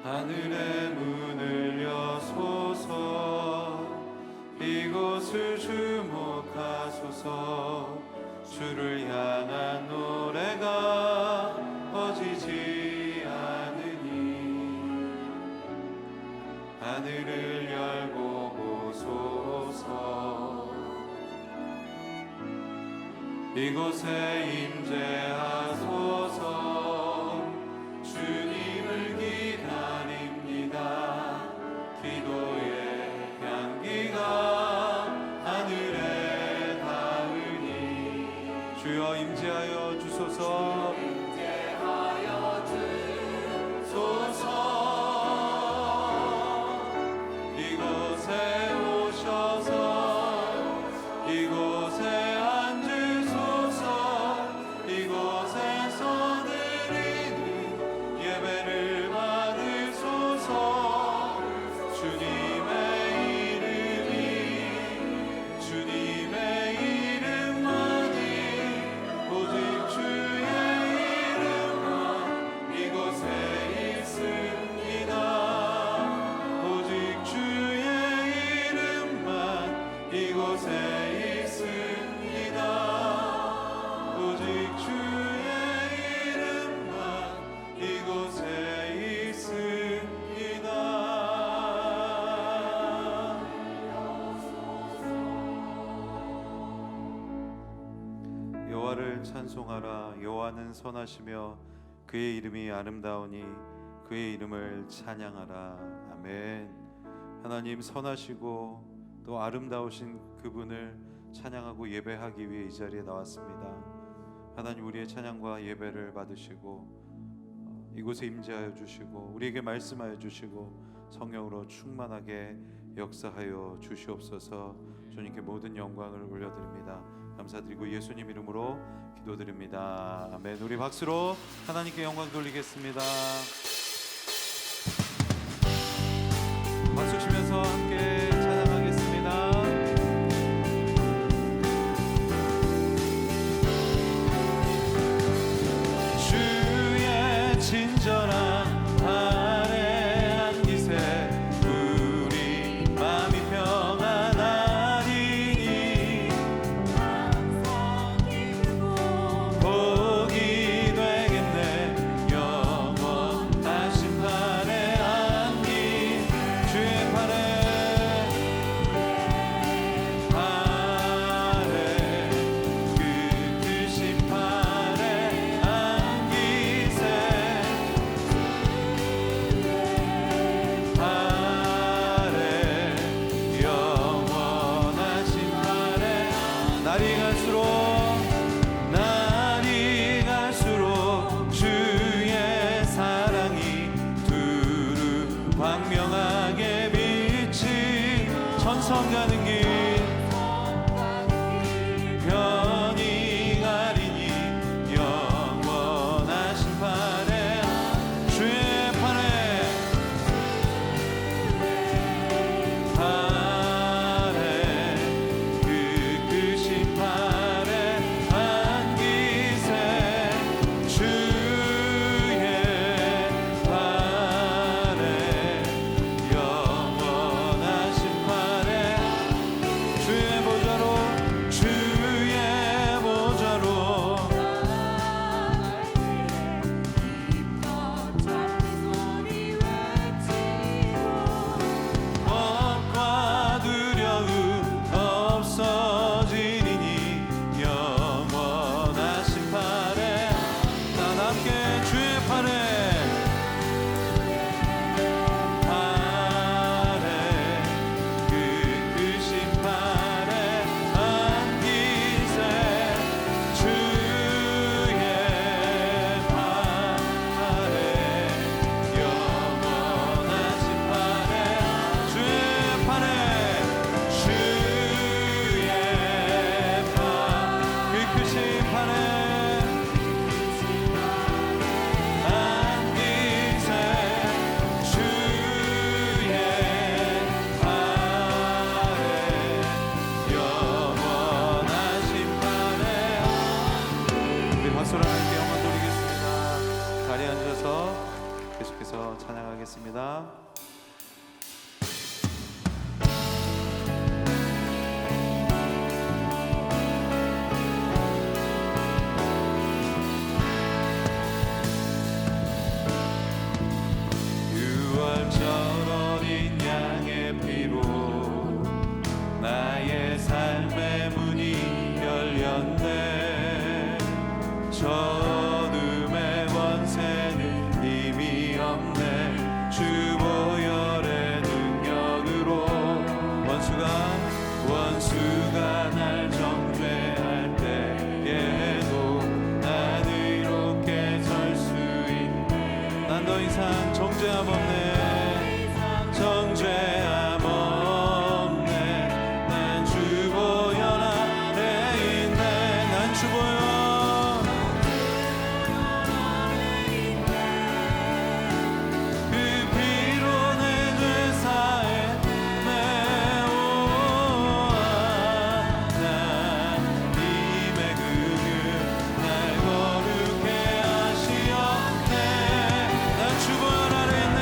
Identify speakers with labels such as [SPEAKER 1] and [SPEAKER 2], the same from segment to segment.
[SPEAKER 1] 하늘의 문을 여소서. 이곳을 주목하소서. 주를 향한 노래가 꺼지지 않으니 하늘을 열고 보소서. 이곳에 임재하소서. 주님을 기다립니다. 기도의 향기가 하늘에 닿으니 주여 임재하여 주소서. 임재하여 주소서. 이곳에 오셔서 이곳에 앉으소서. 이곳에서 드리는 예배를 받으소서. 주님의 이름만이 오직 주의 이름만 이곳에 있습니다. 오직 주의 이름만 이곳에 있습니다. 오직 주의 이름만 이곳에 있습니다. 여호와를 찬송하라. 여호와는 선하시며 그의 이름이 아름다우니 그의 이름을 찬양하라. 아멘. 하나님 선하시고 또 아름다우신 그분을 찬양하고 예배하기 위해 이 자리에 나왔습니다. 하나님 우리의 찬양과 예배를 받으시고 이곳에 임재하여 주시고 우리에게 말씀하여 주시고 성령으로 충만하게 역사하여 주시옵소서. 주님께 모든 영광을 올려드립니다. 감사드리고 예수님 이름으로 기도드립니다. 아멘. 우리 박수로 하나님께 영광 돌리겠습니다. 박수 치면서 함께 찬양하겠습니다. 주의 친절한 발에 안기세 우리 마음이 평안하리니 복이 되겠네. 영원하신 발에 안긴 주의 발에 그 크신 발에 안기세 영원하신 발에 날이 갈수록 주의 사랑이 두루 광명하게 비친 천성 가는 길 편히 가리니 영원하신 발에 주의 그 크신 발에 안기세 주의 발에 영원하신 발에 주의 보좌로 겁과 두려움 없어지리니 영원하신 발에 난 함께 주의 발에 그 크신 발에 안기세 주의 발에 영원하신 발에 주의 발에 그 크신 발에 안기세 주의 발에 영원하신 발에 우리 박수로 하나님께 영광 돌리겠습니다. 자리에 앉아서 그 계속해서 찬양하겠습니다. 어린 양의 피로 나의 삶의 문이 열렸네. 저 어둠의 권세는 힘이 없네. 주 보혈의 능력으로 원수가 날 정죄할 때에도 난 의롭게 설 수 있네. 난 더 이상 정죄함 없네. 정죄함 없네. 난 주 보혈 아래 있네. 난 주 보혈 그 피로 내 죄 사했네. 하나님의 긍휼 날 거룩해 하시었네. 난 주 보혈 아래 있네.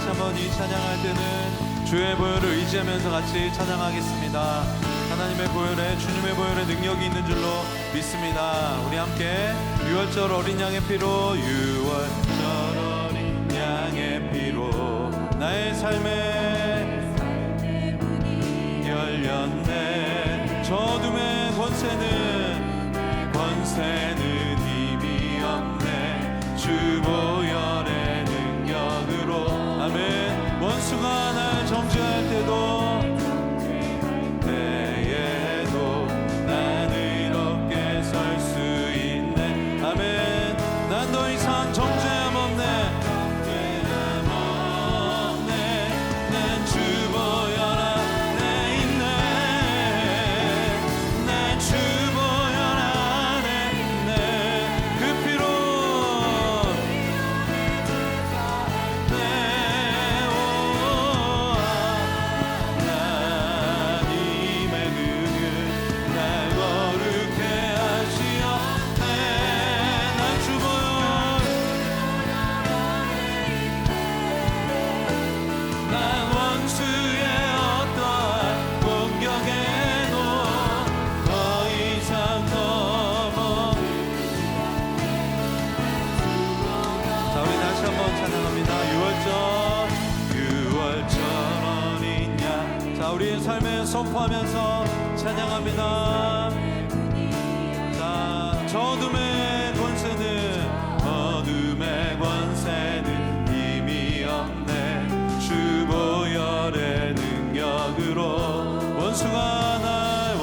[SPEAKER 1] 한번 이 찬양할 때는 주의 보혈을 의지하면서 같이 찬양하겠습니다. 하나님의 보혈에 주님의 보혈에 능력이 있는 줄로 믿습니다. 우리 함께 유월절 어린 양의 피로 유월절 어린 양의 피로 나의 삶의 문이 열렸네. 저 어둠의 권세는 힘이 없네. 주 보혈의 능력으로 아멘. 원수가 날 정죄할 때에도 난 의롭게 설 수 있네. 아멘. 난 더 이상 정죄함 없네. 난 주 보혈 안에 있네. 난 주 보혈 안에 있네. 그 피로 우리의 삶에 선포하면서 찬양합니다. 자, 저 어둠의 권세는 힘이 없네. 주 보혈의 능력으로 원수가 날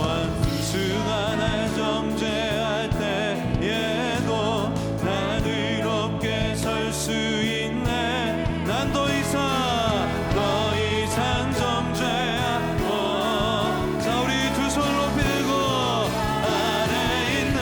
[SPEAKER 1] 정죄할 때에도 난 의롭게 설 수 있네. 난 더 이상 정죄 자, 우리 두 손 높이 들고 안에 있네.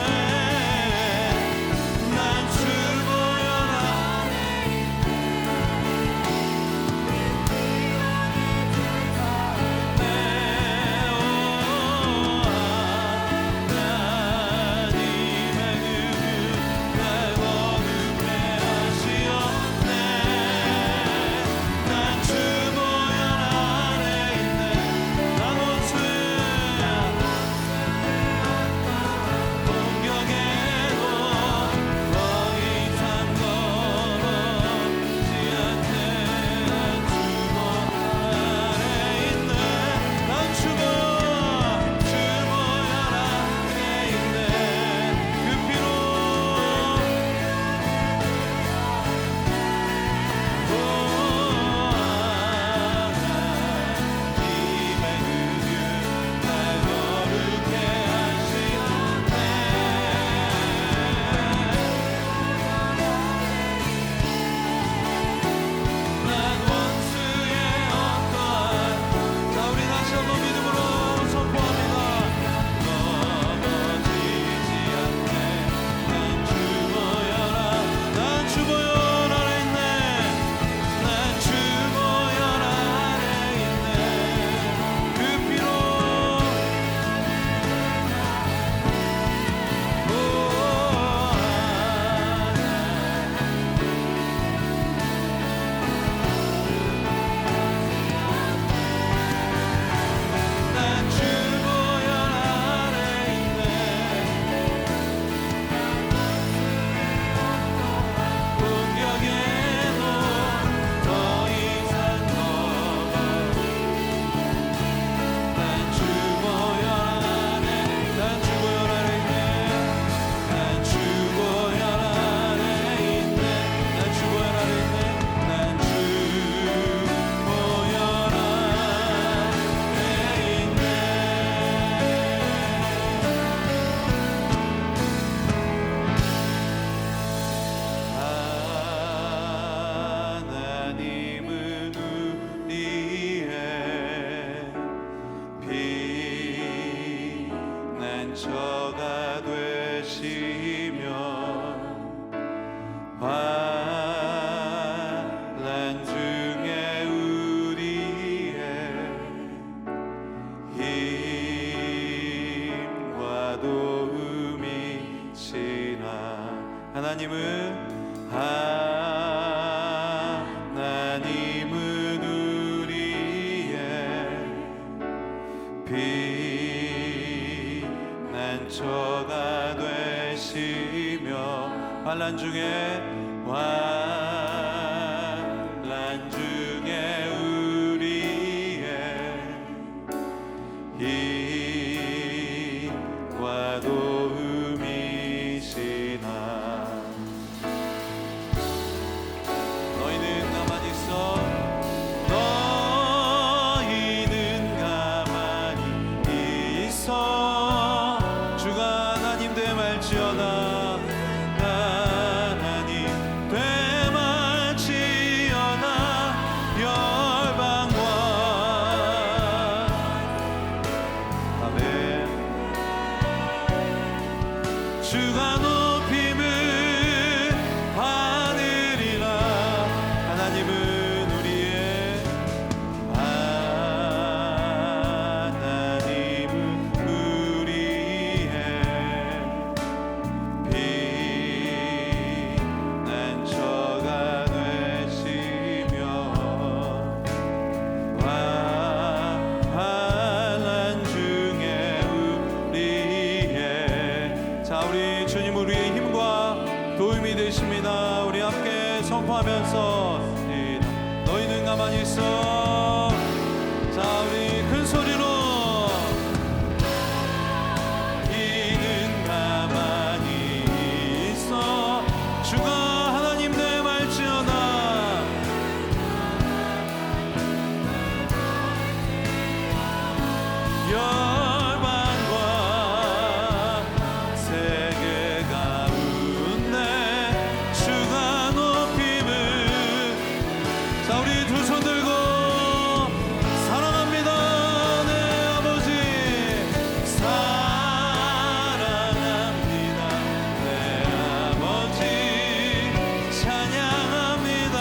[SPEAKER 1] 난처가 되시며 환난 중에 우리의 힘과 도움이시나 하나님은 우리의 피난처가 되시며 환난 중에 우리의 힘과 도움이시나 너희는 가만히 있어 주가 하나님 되말지어다 하나님 되말지어다 열방과 아멘 주가 높임을 받으리라 하나님은 우리의 도움이 되십니다. 우리 함께 선포하면서 너희는 가만히 있어. 자, 우리 큰 소리로 이는 가만히 있어 주가 하나님 되말지어다 열방과 세계 가운데 주가 높임을 자 우리 두 손 들고 사랑합니다 내 아버지 사랑합니다 내 아버지 찬양합니다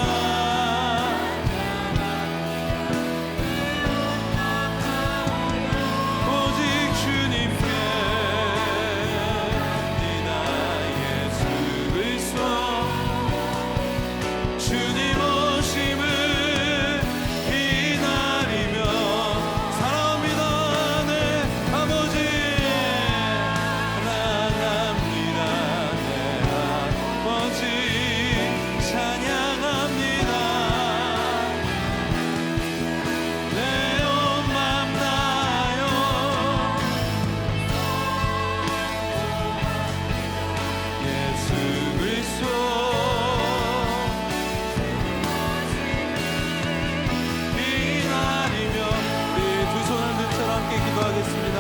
[SPEAKER 1] 오직 주님께 니나 예수 그리스도 주님 오심을 기다리며 사랑합니다 내 아버지 사랑합니다 내 아버지 찬양합니다 내 온 맘 다하여 예수 그리스도 기다리며 우리 두 손을 든 채로 함께 기도하겠습니다.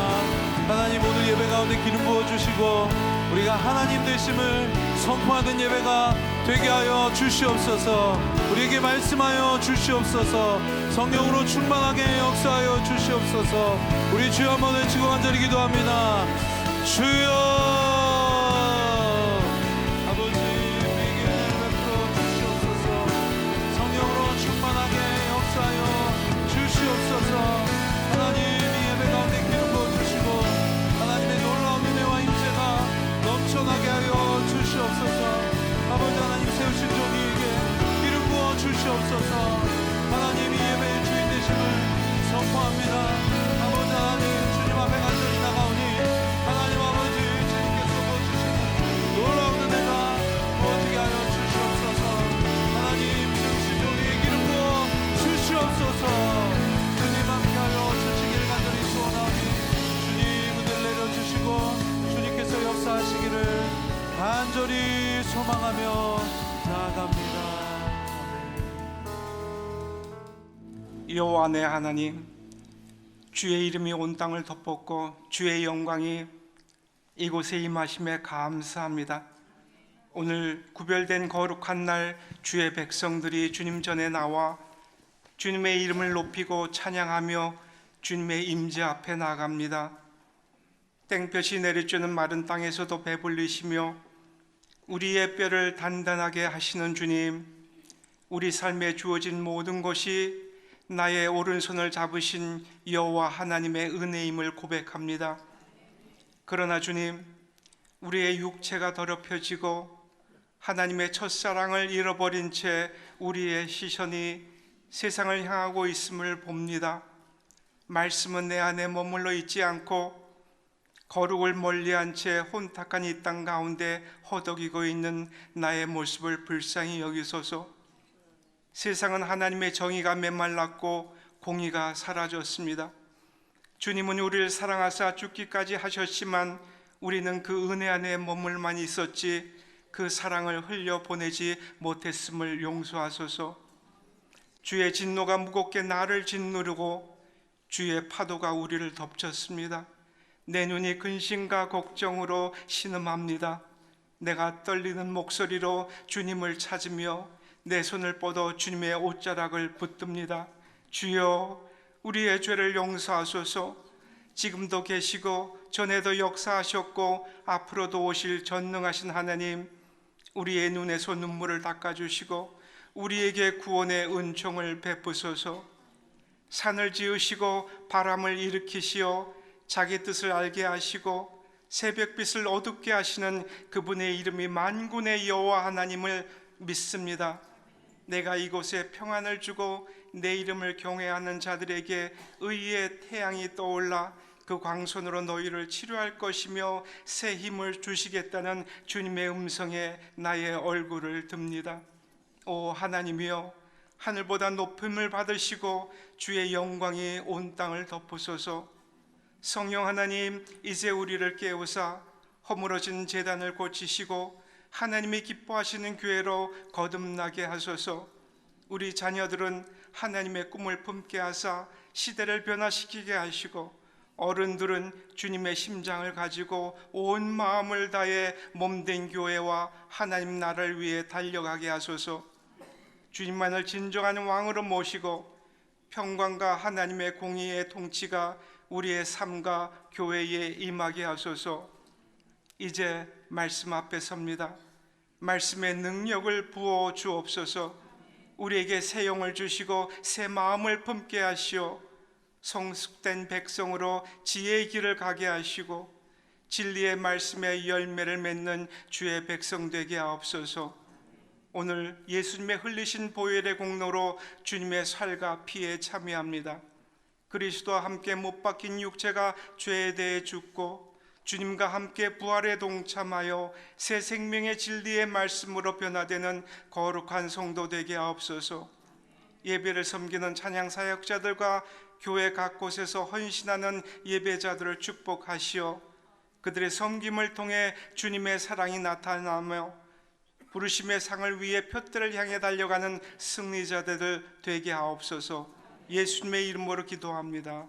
[SPEAKER 1] 하나님 오늘 예배 가운데 기름 부어주시고 우리가 하나님 되심을 선포하는 예배가 되게 하여 주시옵소서. 우리에게 말씀하여 주시옵소서. 성령으로 충만하게 역사하여 주시옵소서. 우리 주여 한번 외치고 간절히 기도합니다. 주여 아버지 우리에게 베풀어 주시옵소서. 성령으로 충만하게 역사하여 주시옵소서. 하나님 이 예배 가운데 기름 부어주시고 하나님의 놀라운 은혜와 임재가 넘쳐나게 하여 주시옵소서. 아버지 하나님 세우신 종이에게 기름 부어 주시옵소서. 하나님 이 예배의 주인 되심을 선포합니다. 아버지 하나님 주님 앞에 간절히 나가오니 하나님 아버지 주님께서 부어주시는 놀라운 은혜가 부어지게 하여 주시옵소서. 하나님 세우신 종이에 기름 부어 주시옵소서. 주님 함께하여 주시기를 간절히 소원하오니 주님 은혜를 내려주시고 주님께서 역사하시기를 간절히 소망하며 나아갑니다.
[SPEAKER 2] 여호와 내 하나님, 주의 이름이 온 땅을 덮었고 주의 영광이 이곳에 임하심에 감사합니다. 오늘 구별된 거룩한 날 주의 백성들이 주님 전에 나와 주님의 이름을 높이고 찬양하며 주님의 임재 앞에 나아갑니다. 땡볕이 내리쬐는 마른 땅에서도 배불리시며 우리의 뼈를 단단하게 하시는 주님, 우리 삶에 주어진 모든 것이 나의 오른손을 잡으신 여호와 하나님의 은혜임을 고백합니다. 그러나 주님, 우리의 육체가 더럽혀지고 하나님의 첫사랑을 잃어버린 채 우리의 시선이 세상을 향하고 있음을 봅니다. 말씀은 내 안에 머물러 있지 않고 거룩을 멀리한 채 혼탁한 이 땅 가운데 허덕이고 있는 나의 모습을 불쌍히 여기소서. 세상은 하나님의 정의가 메말랐고 공의가 사라졌습니다. 주님은 우리를 사랑하사 죽기까지 하셨지만 우리는 그 은혜 안에 머물만 있었지 그 사랑을 흘려보내지 못했음을 용서하소서. 주의 진노가 무겁게 나를 짓누르고 주의 파도가 우리를 덮쳤습니다. 내 눈이 근심과 걱정으로 신음합니다. 내가 떨리는 목소리로 주님을 찾으며 내 손을 뻗어 주님의 옷자락을 붙듭니다. 주여, 우리의 죄를 용서하소서. 지금도 계시고 전에도 역사하셨고 앞으로도 오실 전능하신 하나님, 우리의 눈에서 눈물을 닦아주시고 우리에게 구원의 은총을 베푸소서. 산을 지으시고 바람을 일으키시어 자기 뜻을 알게 하시고 새벽빛을 어둡게 하시는 그분의 이름이 만군의 여호와 하나님을 믿습니다. 내가 이곳에 평안을 주고 내 이름을 경외하는 자들에게 의의 태양이 떠올라 그 광선으로 너희를 치료할 것이며 새 힘을 주시겠다는 주님의 음성에 나의 얼굴을 듭니다. 오 하나님이여, 하늘보다 높임을 받으시고 주의 영광이 온 땅을 덮으소서. 성령 하나님, 이제 우리를 깨우사 허물어진 제단을 고치시고 하나님이 기뻐하시는 교회로 거듭나게 하소서. 우리 자녀들은 하나님의 꿈을 품게 하사 시대를 변화시키게 하시고 어른들은 주님의 심장을 가지고 온 마음을 다해 몸된 교회와 하나님 나라를 위해 달려가게 하소서. 주님만을 진정한 왕으로 모시고 평강과 하나님의 공의의 통치가 우리의 삶과 교회에 임하게 하소서. 이제 말씀 앞에 섭니다. 말씀의 능력을 부어 주옵소서. 우리에게 새 영을 주시고 새 마음을 품게 하시어 성숙된 백성으로 지혜의 길을 가게 하시고 진리의 말씀의 열매를 맺는 주의 백성 되게 하옵소서. 오늘 예수님의 흘리신 보혈의 공로로 주님의 살과 피에 참여합니다. 그리스도와 함께 못 박힌 육체가 죄에 대해 죽고 주님과 함께 부활에 동참하여 새 생명의 진리의 말씀으로 변화되는 거룩한 성도 되게 하옵소서. 예배를 섬기는 찬양 사역자들과 교회 각 곳에서 헌신하는 예배자들을 축복하시어 그들의 섬김을 통해 주님의 사랑이 나타나며 부르심의 상을 위해 표대를 향해 달려가는 승리자들 되게 하옵소서. 예수님의 이름으로 기도합니다.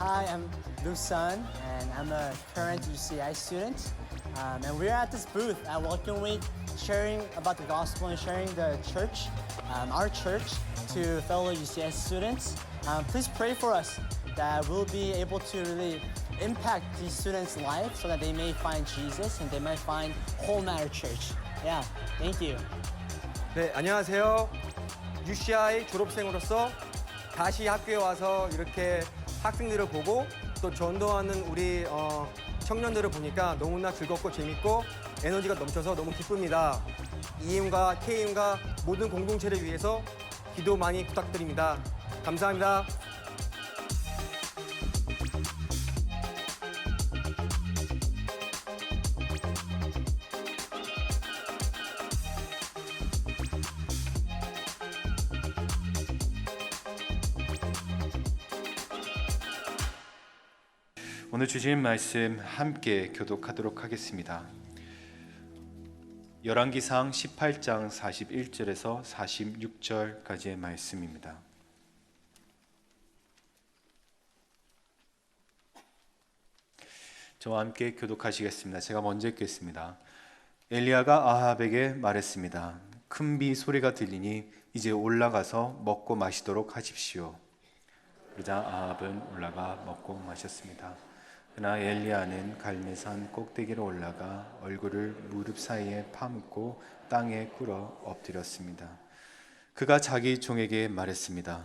[SPEAKER 3] Hi, I'm Lu Sun, and I'm a current UCI student. And we're at this booth at Welcome Week, sharing about the gospel and sharing the church, our church, to fellow UCI students. Please pray for us that we'll be able to really impact these students' lives so that they may find Jesus and they might find home at our church. Yeah, thank you.
[SPEAKER 4] 네, 안녕하세요. UCI 졸업생으로서 다시 학교에 와서 이렇게 학생들을 보고 또 전도하는 우리 청년들을 보니까 너무나 즐겁고 재밌고 에너지가 넘쳐서 너무 기쁩니다. EM과 KM과 모든 공동체를 위해서 기도 많이 부탁드립니다. 감사합니다.
[SPEAKER 5] 오늘 주신 말씀 함께 교독하도록 하겠습니다. 열왕기상 18장 41절에서 46절까지의 말씀입니다. 저와 함께 교독하시겠습니다. 제가 먼저 읽겠습니다. 엘리야가 아합에게 말했습니다. 큰 비 소리가 들리니 이제 올라가서 먹고 마시도록 하십시오. 그러자 아합은 올라가 먹고 마셨습니다. 그러나 엘리야는 갈멜산 꼭대기로 올라가 얼굴을 무릎 사이에 파묻고 땅에 꿇어 엎드렸습니다. 그가 자기 종에게 말했습니다.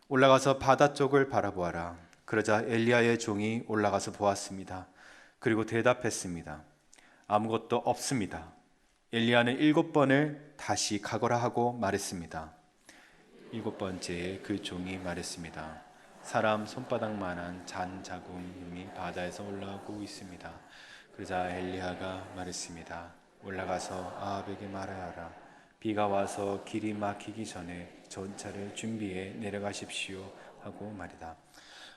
[SPEAKER 5] 올라가서 바다 쪽을 바라보아라. 그러자 엘리야의 종이 올라가서 보았습니다. 그리고 대답했습니다. 아무것도 없습니다. 엘리야는 7번을 다시 가거라 하고 말했습니다. 7번째에 그 종이 말했습니다. 사람 손바닥만한 잔 자국이 바다에서 올라오고 있습니다. 그러자 엘리야가 말했습니다. 올라가서 아합에게 말하여라. 비가 와서 길이 막히기 전에 전차를 준비해 내려가십시오 하고 말이다.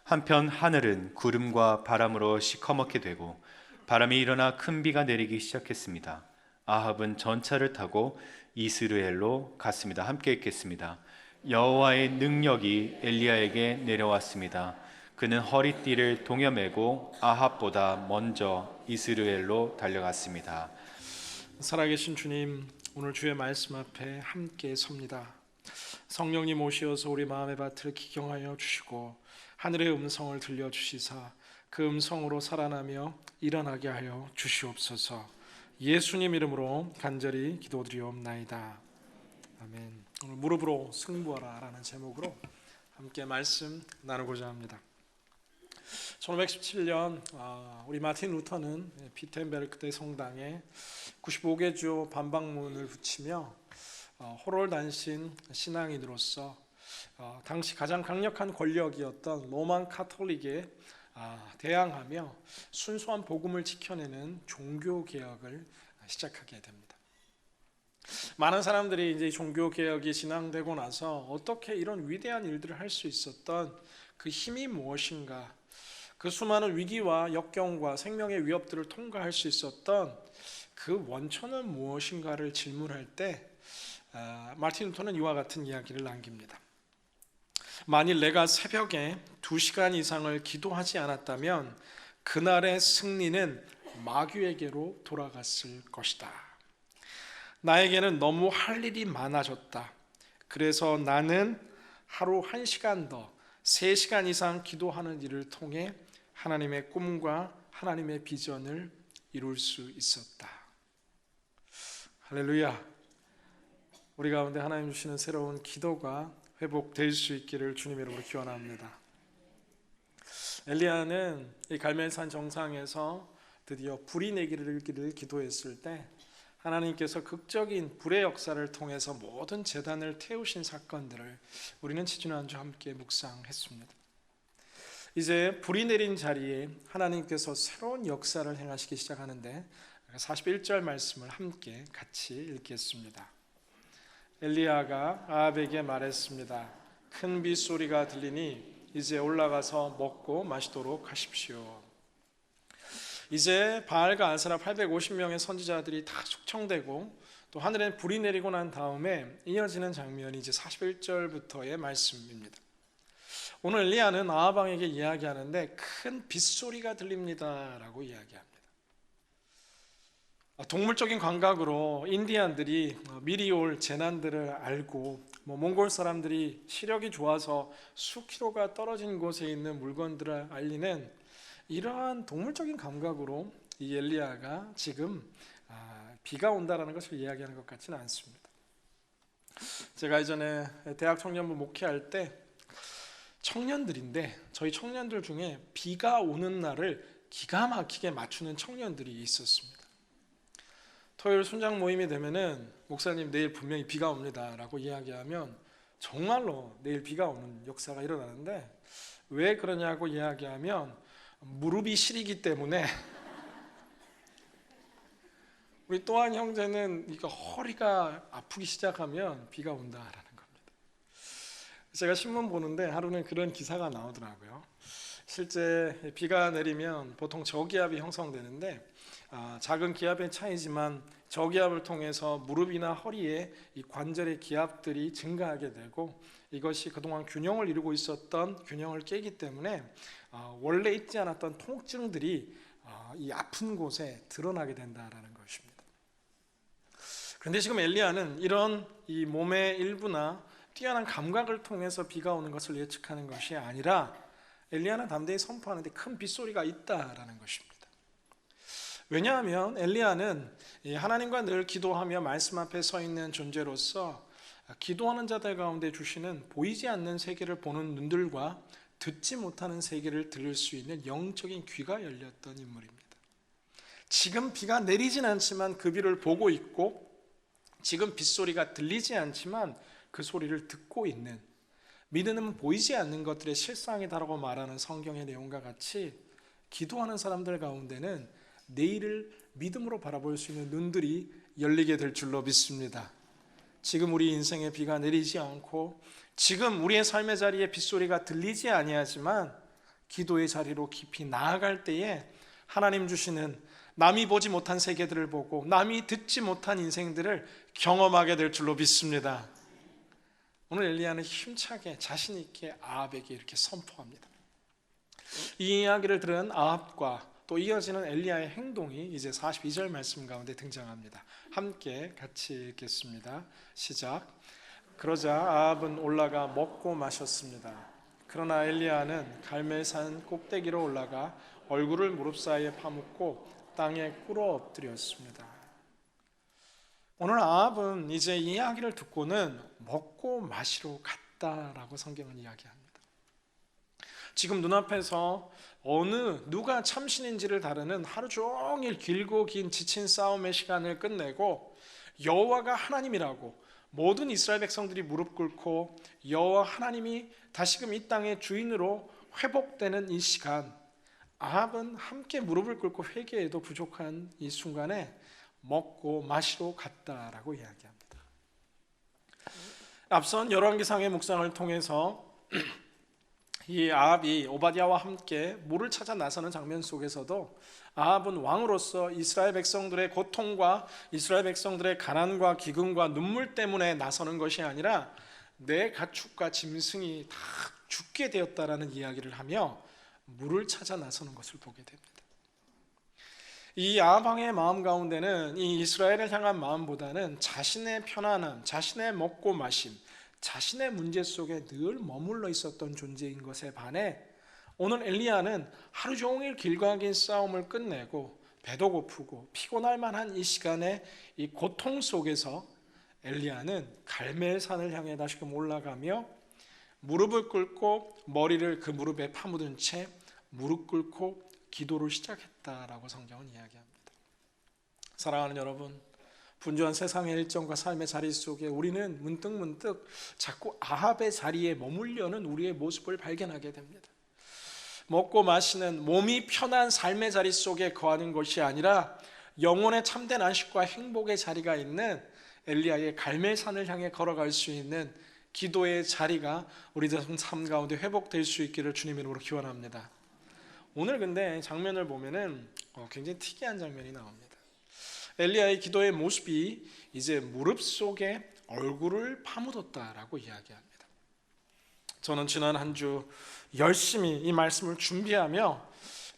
[SPEAKER 5] 한편 하늘은 구름과 바람으로 시커멓게 되고 바람이 일어나 큰 비가 내리기 시작했습니다. 아합은 전차를 타고 이스라엘로 갔습니다. 함께 읽겠습니다. 여호와의 능력이 엘리야에게 내려왔습니다. 그는 허리띠를 동여매고 아합보다 먼저 이스라엘로 달려갔습니다.
[SPEAKER 6] 살아계신 주님, 오늘 주의 말씀 앞에 함께 섭니다. 성령님 오시어서 우리 마음의 밭을 기경하여 주시고 하늘의 음성을 들려주시사 그 음성으로 살아나며 일어나게 하여 주시옵소서. 예수님 이름으로 간절히 기도드리옵나이다. 아멘. 오늘 무릎으로 승부하라 라는 제목으로 함께 말씀 나누고자 합니다. 1517년 우리 마틴 루터는 비텐베르크대 성당에 95개 주 반박문을 붙이며 호롤단신 신앙인으로서 당시 가장 강력한 권력이었던 로만 카톨릭에 대항하며 순수한 복음을 지켜내는 종교개혁을 시작하게 됩니다. 많은 사람들이 이제 종교개혁이 진행되고 나서 어떻게 이런 위대한 일들을 할 수 있었던 그 힘이 무엇인가, 그 수많은 위기와 역경과 생명의 위협들을 통과할 수 있었던 그 원천은 무엇인가를 질문할 때 마틴 루터는 이와 같은 이야기를 남깁니다. 만일 내가 새벽에 2시간 이상을 기도하지 않았다면 그날의 승리는 마귀에게로 돌아갔을 것이다. 나에게는 너무 할 일이 많아졌다. 그래서 나는 하루 1시간 더 3시간 이상 기도하는 일을 통해 하나님의 꿈과 하나님의 비전을 이룰 수 있었다. 할렐루야. 우리 가운데 하나님 주시는 새로운 기도가 회복될 수 있기를 주님의 이름으로 기원합니다. 엘리야는 이 갈멜산 정상에서 드디어 불이 내기를 기도했을 때 하나님께서 극적인 불의 역사를 통해서 모든 제단을 태우신 사건들을 우리는 지지난주 함께 묵상했습니다. 이제 불이 내린 자리에 하나님께서 새로운 역사를 행하시기 시작하는데 41절 말씀을 함께 같이 읽겠습니다. 엘리야가 아합에게 말했습니다. 큰 빗소리가 들리니 이제 올라가서 먹고 마시도록 하십시오. 이제 바알과 아세라 850명의 선지자들이 다 숙청되고 또 하늘에 불이 내리고 난 다음에 이어지는 장면이 이제 41절부터의 말씀입니다. 오늘 엘리야는 아합 왕에게 이야기하는데 큰 빗소리가 들립니다라고 이야기합니다. 동물적인 감각으로 인디안들이 미리 올 재난들을 알고 몽골 사람들이 시력이 좋아서 수킬로가 떨어진 곳에 있는 물건들을 알리는 이러한 동물적인 감각으로 이 엘리야가 지금 비가 온다라는 것을 이야기하는 것 같지는 않습니다. 제가 이전에 대학 청년부 목회할 때 청년들인데 저희 청년들 중에 비가 오는 날을 기가 막히게 맞추는 청년들이 있었습니다. 토요일 순장 모임이 되면은 목사님 내일 분명히 비가 옵니다 라고 이야기하면 정말로 내일 비가 오는 역사가 일어나는데 왜 그러냐고 이야기하면 무릎이 시리기 때문에 우리 또한 형제는 이거 허리가 아프기 시작하면 비가 온다라는 겁니다. 제가 신문 보는데 하루는 그런 기사가 나오더라고요. 실제 비가 내리면 보통 저기압이 형성되는데 작은 기압의 차이지만 저기압을 통해서 무릎이나 허리에 이 관절의 기압들이 증가하게 되고 이것이 그동안 균형을 이루고 있었던 균형을 깨기 때문에 원래 있지 않았던 통증들이 이 아픈 곳에 드러나게 된다라는 것입니다. 그런데 지금 엘리야는 이런 이 몸의 일부나 뛰어난 감각을 통해서 비가 오는 것을 예측하는 것이 아니라 엘리야는 담대히 선포하는데 큰 빗소리가 있다라는 것입니다. 왜냐하면 엘리야는 하나님과 늘 기도하며 말씀 앞에 서 있는 존재로서 기도하는 자들 가운데 주시는 보이지 않는 세계를 보는 눈들과 듣지 못하는 세계를 들을 수 있는 영적인 귀가 열렸던 인물입니다. 지금 비가 내리진 않지만 그 비를 보고 있고 지금 빗소리가 들리지 않지만 그 소리를 듣고 있는 믿음은 보이지 않는 것들의 실상이다라고 말하는 성경의 내용과 같이 기도하는 사람들 가운데는 내일을 믿음으로 바라볼 수 있는 눈들이 열리게 될 줄로 믿습니다. 지금 우리 인생에 비가 내리지 않고 지금 우리의 삶의 자리에 빗소리가 들리지 아니하지만 기도의 자리로 깊이 나아갈 때에 하나님 주시는 남이 보지 못한 세계들을 보고 남이 듣지 못한 인생들을 경험하게 될 줄로 믿습니다. 오늘 엘리야는 힘차게 자신 있게 아합에게 이렇게 선포합니다. 이 이야기를 들은 아합과 또 이어지는 엘리야의 행동이 이제 42절 말씀 가운데 등장합니다. 함께 같이 읽겠습니다. 시작. 그러자 아합은 올라가 먹고 마셨습니다. 그러나 엘리야는 갈멜산 꼭대기로 올라가 얼굴을 무릎 사이에 파묻고 땅에 꿇어 엎드렸습니다. 오늘 아합은 이제 이 이야기를 듣고는 먹고 마시러 갔다라고 성경은 이야기합니다. 지금 눈앞에서 누가 참신인지를 다루는 하루 종일 길고 긴 지친 싸움의 시간을 끝내고 여호와가 하나님이라고 모든 이스라엘 백성들이 무릎 꿇고 여호와 하나님이 다시금 이 땅의 주인으로 회복되는 이 시간, 아합은 함께 무릎을 꿇고 회개해도 부족한 이 순간에 먹고 마시러 갔다라고 이야기합니다. 앞선 열왕기상의 묵상을 통해서 이 아합이 오바댜와 함께 물을 찾아 나서는 장면 속에서도 아합은 왕으로서 이스라엘 백성들의 고통과 이스라엘 백성들의 가난과 기근과 눈물 때문에 나서는 것이 아니라 내 가축과 짐승이 다 죽게 되었다라는 이야기를 하며 물을 찾아 나서는 것을 보게 됩니다. 이 아합 왕의 마음 가운데는 이 이스라엘을 향한 마음보다는 자신의 편안함, 자신의 먹고 마심, 자신의 문제 속에 늘 머물러 있었던 존재인 것에 반해 오늘 엘리야는 하루 종일 길고 긴 싸움을 끝내고 배도 고프고 피곤할 만한 이 시간에 이 고통 속에서 엘리야는 갈멜산을 향해 다시금 올라가며 무릎을 꿇고 머리를 그 무릎에 파묻은 채 무릎 꿇고 기도를 시작했다라고 성경은 이야기합니다. 사랑하는 여러분, 분주한 세상의 일정과 삶의 자리 속에 우리는 문득 자꾸 아합의 자리에 머물려는 우리의 모습을 발견하게 됩니다. 먹고 마시는 몸이 편한 삶의 자리 속에 거하는 것이 아니라 영혼의 참된 안식과 행복의 자리가 있는 엘리야의 갈멜산을 향해 걸어갈 수 있는 기도의 자리가 우리들 삶 가운데 회복될 수 있기를 주님의 이름으로 기원합니다. 오늘 근데 장면을 보면은 굉장히 특이한 장면이 나옵니다. 엘리야의 기도의 모습이 이제 무릎 속에 얼굴을 파묻었다라고 이야기합니다. 저는 지난 한 주 열심히 이 말씀을 준비하며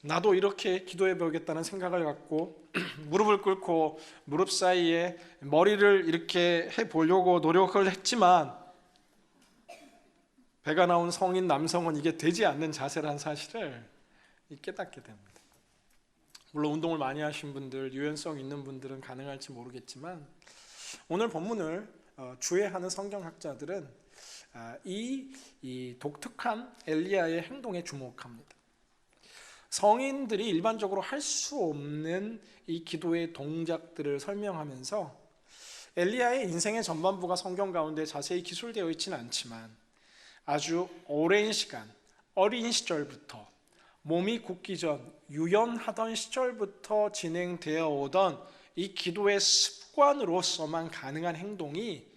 [SPEAKER 6] 나도 이렇게 기도해 보겠다는 생각을 갖고 무릎을 꿇고 무릎 사이에 머리를 이렇게 해 보려고 노력을 했지만 배가 나온 성인 남성은 이게 되지 않는 자세라는 사실을 깨닫게 됩니다. 물론 운동을 많이 하신 분들, 유연성 있는 분들은 가능할지 모르겠지만 오늘 본문을 주해하는 성경학자들은 이 독특한 엘리야의 행동에 주목합니다. 성인들이 일반적으로 할 수 없는 이 기도의 동작들을 설명하면서 엘리야의 인생의 전반부가 성경 가운데 자세히 기술되어 있지는 않지만 아주 오랜 시간, 어린 시절부터 몸이 굳기 전 유연하던 시절부터 진행되어 오던 이 기도의 습관으로서만 가능한 행동이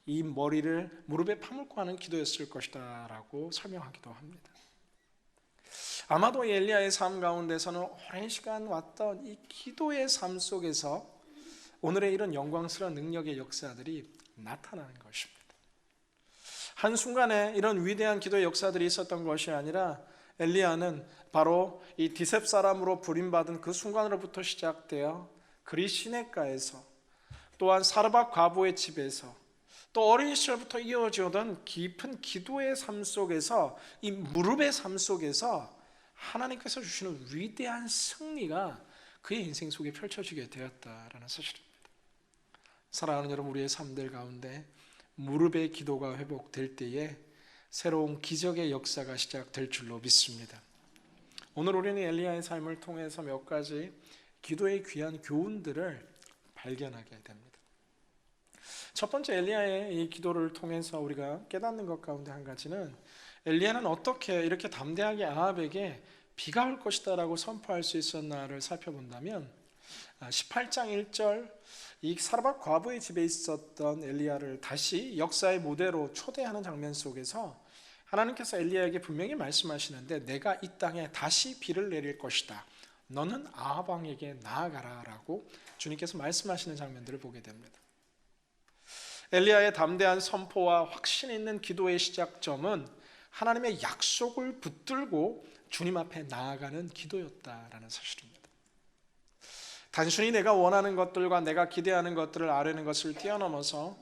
[SPEAKER 6] 이 머리를 무릎에 파묻고 하는 기도였을 것이다 라고 설명하기도 합니다. 아마도 엘리야의 삶 가운데서는 오랜 시간 왔던 이 기도의 삶 속에서 오늘의 이런 영광스러운 능력의 역사들이 나타나는 것입니다. 한순간에 이런 위대한 기도의 역사들이 있었던 것이 아니라 엘리야는 바로 이 디셉 사람으로 부림받은 그 순간으로부터 시작되어 그리 시냇가에서 또한 사르밧 과부의 집에서 또 어린 시절부터 이어져 오던 깊은 기도의 삶 속에서 이 무릎의 삶 속에서 하나님께서 주시는 위대한 승리가 그의 인생 속에 펼쳐지게 되었다라는 사실입니다. 사랑하는 여러분, 우리의 삶들 가운데 무릎의 기도가 회복될 때에 새로운 기적의 역사가 시작될 줄로 믿습니다. 오늘 우리는 엘리야의 삶을 통해서 몇 가지 기도의 귀한 교훈들을 발견하게 됩니다. 첫 번째, 엘리야의 이 기도를 통해서 우리가 깨닫는 것 가운데 한 가지는 엘리야는 어떻게 이렇게 담대하게 아합에게 비가 올 것이다 라고 선포할 수 있었나를 살펴본다면 18장 1절 이 사르밧 과부의 집에 있었던 엘리야를 다시 역사의 무대로 초대하는 장면 속에서 하나님께서 엘리야에게 분명히 말씀하시는데 내가 이 땅에 다시 비를 내릴 것이다. 너는 아합 왕에게 나아가라 라고 주님께서 말씀하시는 장면들을 보게 됩니다. 엘리야의 담대한 선포와 확신 있는 기도의 시작점은 하나님의 약속을 붙들고 주님 앞에 나아가는 기도였다라는 사실입니다. 단순히 내가 원하는 것들과 내가 기대하는 것들을 아뢰는 것을 뛰어넘어서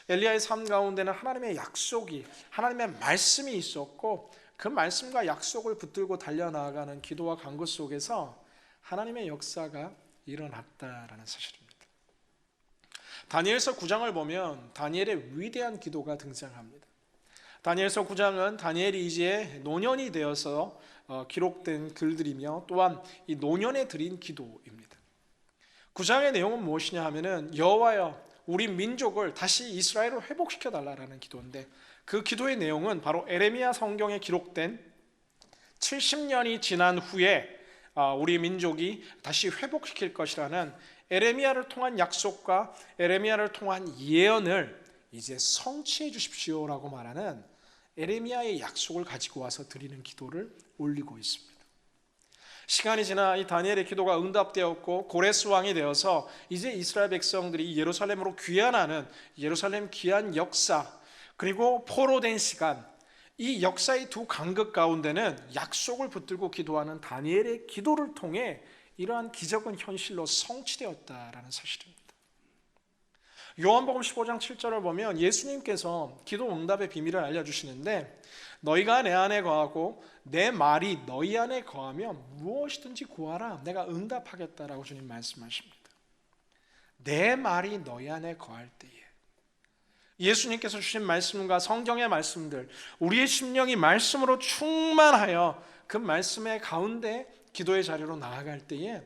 [SPEAKER 6] 엘리야의 삶 가운데는 하나님의 약속이, 하나님의 말씀이 있었고 그 말씀과 약속을 붙들고 달려나가는 기도와 간구 속에서 하나님의 역사가 일어났다라는 사실입니다. 다니엘서 9장을 보면 다니엘의 위대한 기도가 등장합니다. 다니엘서 9장은 다니엘이 이제 노년이 되어서 기록된 글들이며 또한 이 노년에 드린 기도입니다. 9장의 내용은 무엇이냐 하면은 여호와여 우리 민족을 다시 이스라엘을 회복시켜 달라라는 기도인데 그 기도의 내용은 바로 에레미야 성경에 기록된 70년이 지난 후에 우리 민족이 다시 회복시킬 것이라는 에레미야를 통한 약속과 에레미야를 통한 예언을 이제 성취해 주십시오라고 말하는 에레미야의 약속을 가지고 와서 드리는 기도를 올리고 있습니다. 시간이 지나 이 다니엘의 기도가 응답되었고 고레스 왕이 되어서 이제 이스라엘 백성들이 예루살렘으로 귀환하는 예루살렘 귀환 역사, 그리고 포로된 시간, 이 역사의 두 간극 가운데는 약속을 붙들고 기도하는 다니엘의 기도를 통해 이러한 기적은 현실로 성취되었다라는 사실입니다. 요한복음 15장 7절을 보면 예수님께서 기도 응답의 비밀을 알려주시는데 너희가 내 안에 거하고 내 말이 너희 안에 거하면 무엇이든지 구하라 내가 응답하겠다라고 주님 말씀하십니다. 내 말이 너희 안에 거할 때에 예수님께서 주신 말씀과 성경의 말씀들, 우리의 심령이 말씀으로 충만하여 그 말씀의 가운데 기도의 자리로 나아갈 때에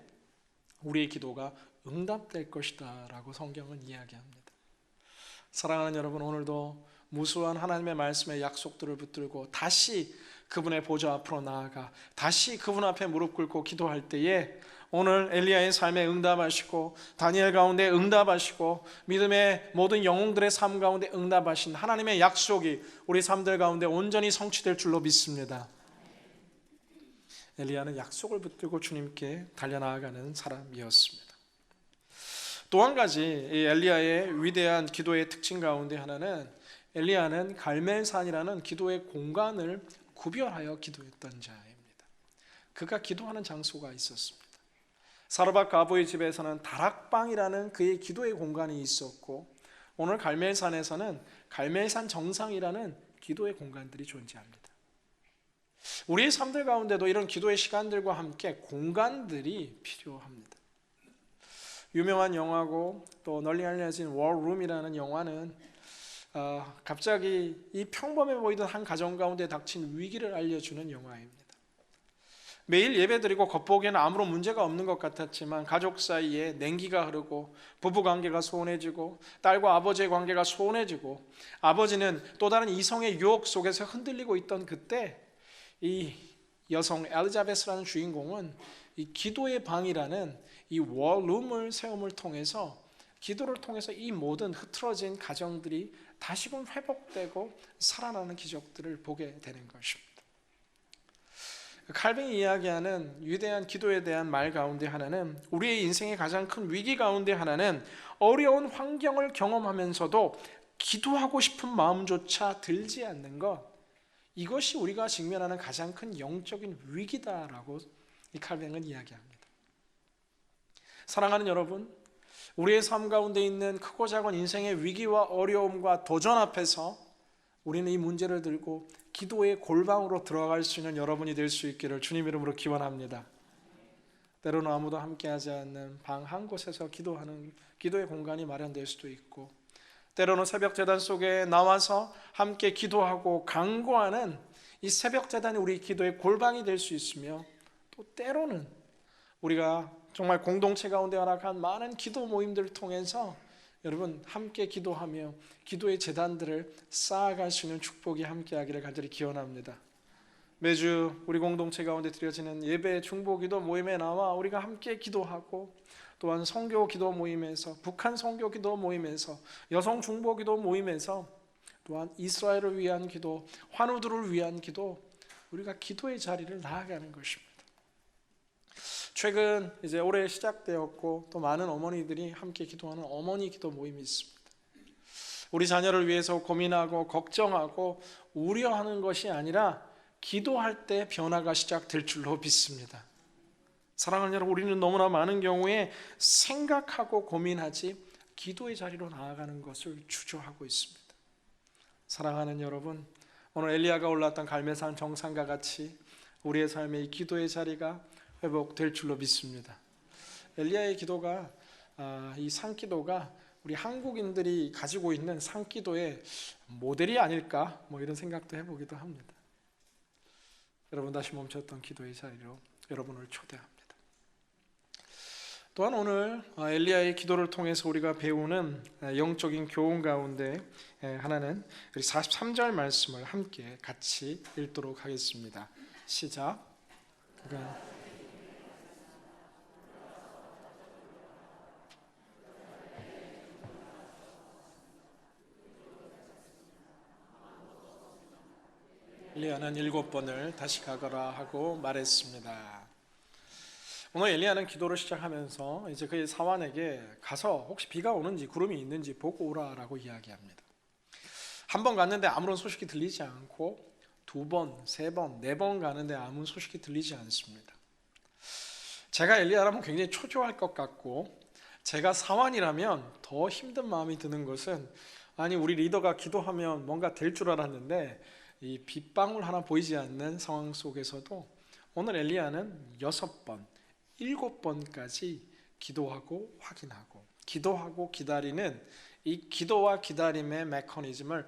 [SPEAKER 6] 우리의 기도가 응답될 것이다 라고 성경은 이야기합니다. 사랑하는 여러분, 오늘도 무수한 하나님의 말씀의 약속들을 붙들고 다시 그분의 보좌 앞으로 나아가 다시 그분 앞에 무릎 꿇고 기도할 때에 오늘 엘리야의 삶에 응답하시고 다니엘 가운데 응답하시고 믿음의 모든 영웅들의 삶 가운데 응답하신 하나님의 약속이 우리 삶들 가운데 온전히 성취될 줄로 믿습니다. 엘리야는 약속을 붙들고 주님께 달려나가는 사람이었습니다. 또 한 가지 이 엘리야의 위대한 기도의 특징 가운데 하나는 엘리야는 갈멜산이라는 기도의 공간을 구별하여 기도했던 자입니다. 그가 기도하는 장소가 있었습니다. 사르밧 가부의 집에서는 다락방이라는 그의 기도의 공간이 있었고, 오늘 갈멜산에서는 갈멜산 정상이라는 기도의 공간들이 존재합니다. 우리의 삶들 가운데도 이런 기도의 시간들과 함께 공간들이 필요합니다. 유명한 영화고 또 널리 알려진 워룸이라는 영화는 갑자기 이 평범해 보이던 한 가정 가운데 닥친 위기를 알려주는 영화입니다. 매일 예배드리고 겉보기에는 아무런 문제가 없는 것 같았지만 가족 사이에 냉기가 흐르고 부부관계가 소원해지고 딸과 아버지의 관계가 소원해지고 아버지는 또 다른 이성의 유혹 속에서 흔들리고 있던 그때 이 여성 엘리자베스라는 주인공은 이 기도의 방이라는 이 원룸을 세움을 통해서 기도를 통해서 이 모든 흐트러진 가정들이 다시금 회복되고 살아나는 기적들을 보게 되는 것입니다. 칼빈이 이야기하는 위대한 기도에 대한 말 가운데 하나는 우리의 인생의 가장 큰 위기 가운데 하나는 어려운 환경을 경험하면서도 기도하고 싶은 마음조차 들지 않는 것, 이것이 우리가 직면하는 가장 큰 영적인 위기다라고 이 칼빈은 이야기합니다. 사랑하는 여러분, 우리의 삶 가운데 있는 크고 작은 인생의 위기와 어려움과 도전 앞에서 우리는 이 문제를 들고 기도의 골방으로 들어갈 수 있는 여러분이 될 수 있기를 주님 이름으로 기원합니다. 때로는 아무도 함께하지 않는 방 한 곳에서 기도하는 기도의 공간이 마련될 수도 있고, 때로는 새벽 제단 속에 나와서 함께 기도하고 간구하는 이 새벽 제단이 우리 기도의 골방이 될 수 있으며, 또 때로는 우리가 정말 공동체 가운데 허락한 많은 기도 모임들을 통해서 여러분 함께 기도하며 기도의 제단들을 쌓아갈 수 있는 축복이 함께하기를 간절히 기원합니다. 매주 우리 공동체 가운데 드려지는 예배 중보기도 모임에 나와 우리가 함께 기도하고, 또한 선교 기도 모임에서, 북한 선교 기도 모임에서, 여성 중보기도 모임에서, 또한 이스라엘을 위한 기도, 환우들을 위한 기도, 우리가 기도의 자리를 나아가는 것입니다. 최근 이제 올해 시작되었고 또 많은 어머니들이 함께 기도하는 어머니 기도 모임이 있습니다. 우리 자녀를 위해서 고민하고 걱정하고 우려하는 것이 아니라 기도할 때 변화가 시작될 줄로 믿습니다. 사랑하는 여러분, 우리는 너무나 많은 경우에 생각하고 고민하지 기도의 자리로 나아가는 것을 주저하고 있습니다. 사랑하는 여러분, 오늘 엘리야가 올랐던 갈멜산 정상과 같이 우리의 삶의 이 기도의 자리가 회복될 줄로 믿습니다. 엘리야의 기도가 이 산기도가 우리 한국인들이 가지고 있는 산기도의 모델이 아닐까, 이런 생각도 해보기도 합니다. 여러분, 다시 멈췄던 기도의 자리로 여러분을 초대합니다. 또한 오늘 엘리야의 기도를 통해서 우리가 배우는 영적인 교훈 가운데 하나는 우리 43절 말씀을 함께 같이 읽도록 하겠습니다. 시작. 엘리야는 7번을 다시 가거라 하고 말했습니다. 오늘 엘리야는 기도를 시작하면서 이제 그의 사환에게 가서 혹시 비가 오는지 구름이 있는지 보고 오라라고 이야기합니다. 한 번 갔는데 아무런 소식이 들리지 않고 2번, 3번, 4번 가는데 아무 소식이 들리지 않습니다. 제가 엘리야라면 굉장히 초조할 것 같고, 제가 사환이라면 더 힘든 마음이 드는 것은, 아니 우리 리더가 기도하면 뭔가 될 줄 알았는데 이 빗방울 하나 보이지 않는 상황 속에서도 오늘 엘리야는 6번, 7번까지 기도하고 확인하고 기도하고 기다리는 이 기도와 기다림의 메커니즘을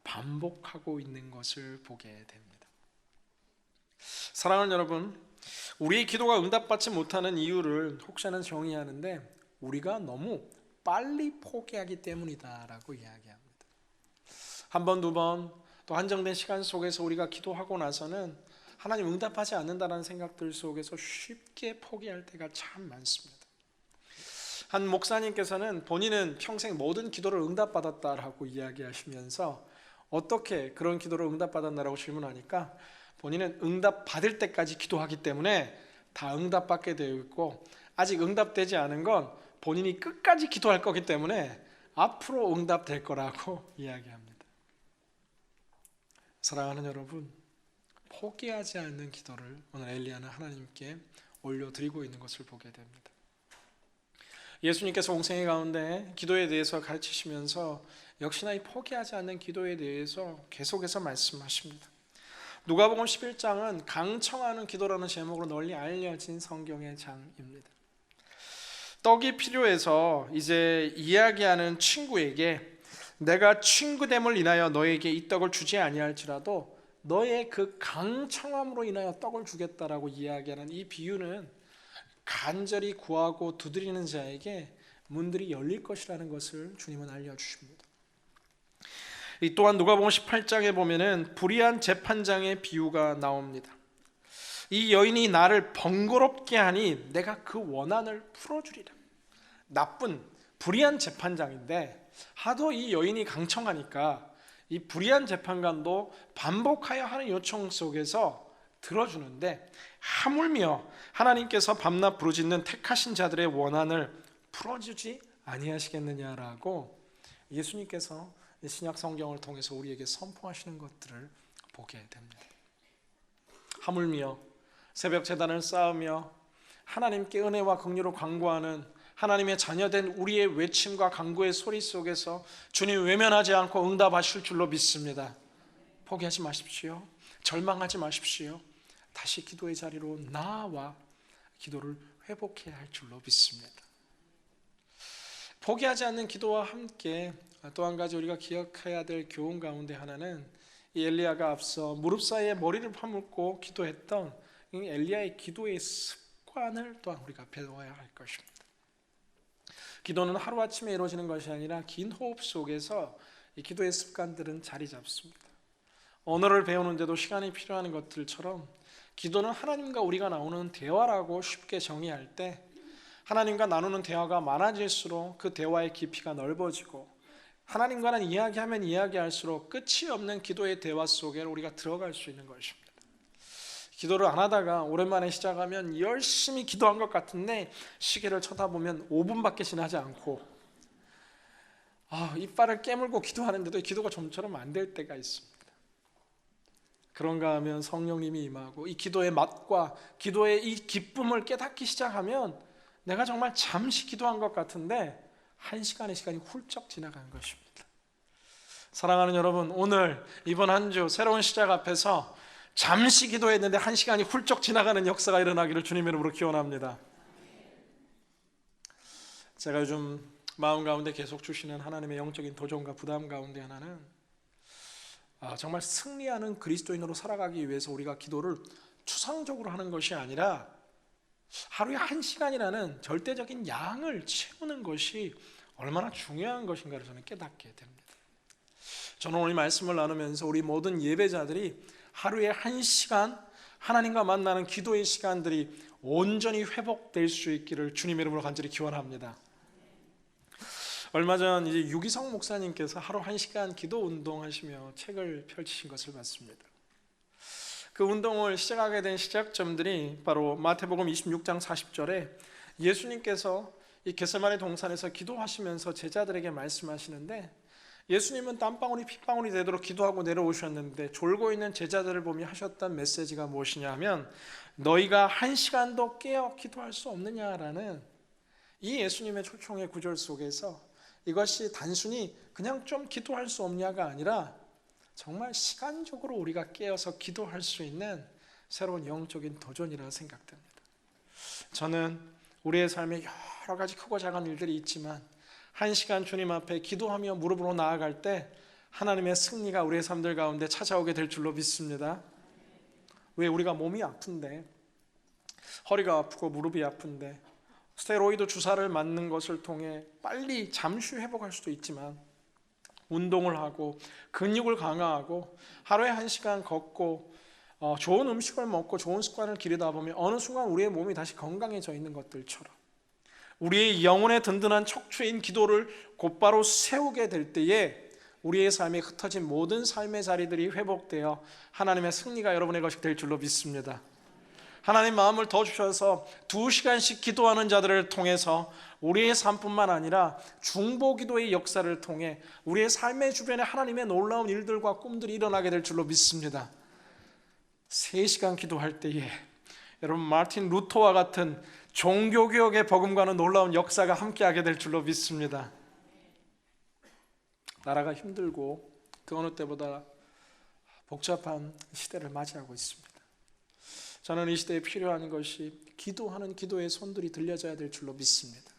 [SPEAKER 6] 반복하고 있는 것을 보게 됩니다. 사랑하는 여러분, 우리의 기도가 응답받지 못하는 이유를 혹시나 정의하는데 우리가 너무 빨리 포기하기 때문이다라고 이야기합니다. 한 번, 2번 또 한정된 시간 속에서 우리가 기도하고 나서는 하나님 응답하지 않는다는 생각들 속에서 쉽게 포기할 때가 참 많습니다. 한 목사님께서는 본인은 평생 모든 기도를 응답받았다라고 이야기하시면서 어떻게 그런 기도를 응답받았나라고 질문하니까 본인은 응답받을 때까지 기도하기 때문에 다 응답받게 되어 있고, 아직 응답되지 않은 건 본인이 끝까지 기도할 거기 때문에 앞으로 응답될 거라고 이야기합니다. 사랑하는 여러분, 포기하지 않는 기도를 오늘 엘리야는 하나님께 올려드리고 있는 것을 보게 됩니다. 예수님께서 공생애 가운데 기도에 대해서 가르치시면서 역시나 이 포기하지 않는 기도에 대해서 계속해서 말씀하십니다. 누가복음 11장은 강청하는 기도라는 제목으로 널리 알려진 성경의 장입니다. 떡이 필요해서 이제 이야기하는 친구에게 내가 친구됨을 인하여 너에게 이 떡을 주지 아니할지라도 너의 그 강청함으로 인하여 떡을 주겠다라고 이야기하는 이 비유는 간절히 구하고 두드리는 자에게 문들이 열릴 것이라는 것을 주님은 알려주십니다. 이 또한 누가복음 18장에 보면은 불의한 재판장의 비유가 나옵니다. 이 여인이 나를 번거롭게 하니 내가 그 원한을 풀어주리라. 나쁜 불의한 재판장인데 하도 이 여인이 강청하니까 이 불의한 재판관도 반복하여 하는 요청 속에서 들어주는데 하물며 하나님께서 밤낮 부르짖는 택하신 자들의 원한을 풀어주지 아니하시겠느냐라고 예수님께서 신약 성경을 통해서 우리에게 선포하시는 것들을 보게 됩니다. 하물며 새벽 제단을 쌓으며 하나님께 은혜와 긍휼을 간구하는 하나님의 자녀된 우리의 외침과 간구의 소리 속에서 주님 외면하지 않고 응답하실 줄로 믿습니다. 포기하지 마십시오. 절망하지 마십시오. 다시 기도의 자리로 나와 기도를 회복해야 할 줄로 믿습니다. 포기하지 않는 기도와 함께 또 한 가지 우리가 기억해야 될 교훈 가운데 하나는 이 엘리야가 앞서 무릎 사이에 머리를 파묻고 기도했던 이 엘리야의 기도의 습관을 또한 우리가 배워야 할 것입니다. 기도는 하루아침에 이루어지는 것이 아니라 긴 호흡 속에서 이 기도의 습관들은 자리 잡습니다. 언어를 배우는데도 시간이 필요한 것들처럼 기도는 하나님과 우리가 나누는 대화라고 쉽게 정의할 때 하나님과 나누는 대화가 많아질수록 그 대화의 깊이가 넓어지고 하나님과는 이야기하면 이야기할수록 끝이 없는 기도의 대화 속에 우리가 들어갈 수 있는 것입니다. 기도를 안 하다가 오랜만에 시작하면 열심히 기도한 것 같은데 시계를 쳐다보면 5분밖에 지나지 않고 이빨을 깨물고 기도하는데도 기도가 좀처럼 안 될 때가 있습니다. 그런가 하면 성령님이 임하고 이 기도의 맛과 기도의 이 기쁨을 깨닫기 시작하면 내가 정말 잠시 기도한 것 같은데 한 시간의 시간이 훌쩍 지나가는 것입니다. 사랑하는 여러분, 오늘 이번 한 주 새로운 시작 앞에서 잠시 기도했는데 한 시간이 훌쩍 지나가는 역사가 일어나기를 주님의 이름으로 기원합니다. 제가 요즘 마음 가운데 계속 주시는 하나님의 영적인 도전과 부담 가운데 하나는 정말 승리하는 그리스도인으로 살아가기 위해서 우리가 기도를 추상적으로 하는 것이 아니라 하루에 1시간이라는 절대적인 양을 채우는 것이 얼마나 중요한 것인가를 저는 깨닫게 됩니다. 저는 오늘 말씀을 나누면서 우리 모든 예배자들이 하루에 1시간 하나님과 만나는 기도의 시간들이 온전히 회복될 수 있기를 주님의 이름으로 간절히 기원합니다. 얼마 전 이제 유기성 목사님께서 하루 1시간 기도 운동하시며 책을 펼치신 것을 봤습니다. 그 운동을 시작하게 된 시작점들이 바로 마태복음 26장 40절에 예수님께서 이 겟세마네 동산에서 기도하시면서 제자들에게 말씀하시는데 예수님은 땀방울이 핏방울이 되도록 기도하고 내려오셨는데 졸고 있는 제자들을 보며 하셨던 메시지가 무엇이냐 하면 너희가 1시간도 깨어 기도할 수 없느냐라는 이 예수님의 초청의 구절 속에서 이것이 단순히 그냥 좀 기도할 수 없냐가 아니라 정말 시간적으로 우리가 깨어서 기도할 수 있는 새로운 영적인 도전이라 생각됩니다. 저는 우리의 삶에 여러 가지 크고 작은 일들이 있지만 1시간 주님 앞에 기도하며 무릎으로 나아갈 때 하나님의 승리가 우리의 삶들 가운데 찾아오게 될 줄로 믿습니다. 왜 우리가 몸이 아픈데 허리가 아프고 무릎이 아픈데 스테로이드 주사를 맞는 것을 통해 빨리 잠시 회복할 수도 있지만 운동을 하고 근육을 강화하고 하루에 1시간 걷고 좋은 음식을 먹고 좋은 습관을 기르다 보면 어느 순간 우리의 몸이 다시 건강해져 있는 것들처럼 우리의 영혼의 든든한 척추인 기도를 곧바로 세우게 될 때에 우리의 삶에 흩어진 모든 삶의 자리들이 회복되어 하나님의 승리가 여러분의 것이 될 줄로 믿습니다. 하나님 마음을 더 주셔서 2시간씩 기도하는 자들을 통해서 우리의 삶뿐만 아니라 중보기도의 역사를 통해 우리의 삶의 주변에 하나님의 놀라운 일들과 꿈들이 일어나게 될 줄로 믿습니다. 3시간 기도할 때에 여러분 마틴 루터와 같은 종교개혁의 버금가는 놀라운 역사가 함께하게 될 줄로 믿습니다. 나라가 힘들고 그 어느 때보다 복잡한 시대를 맞이하고 있습니다. 저는 이 시대에 필요한 것이 기도하는 기도의 손들이 들려져야 될 줄로 믿습니다.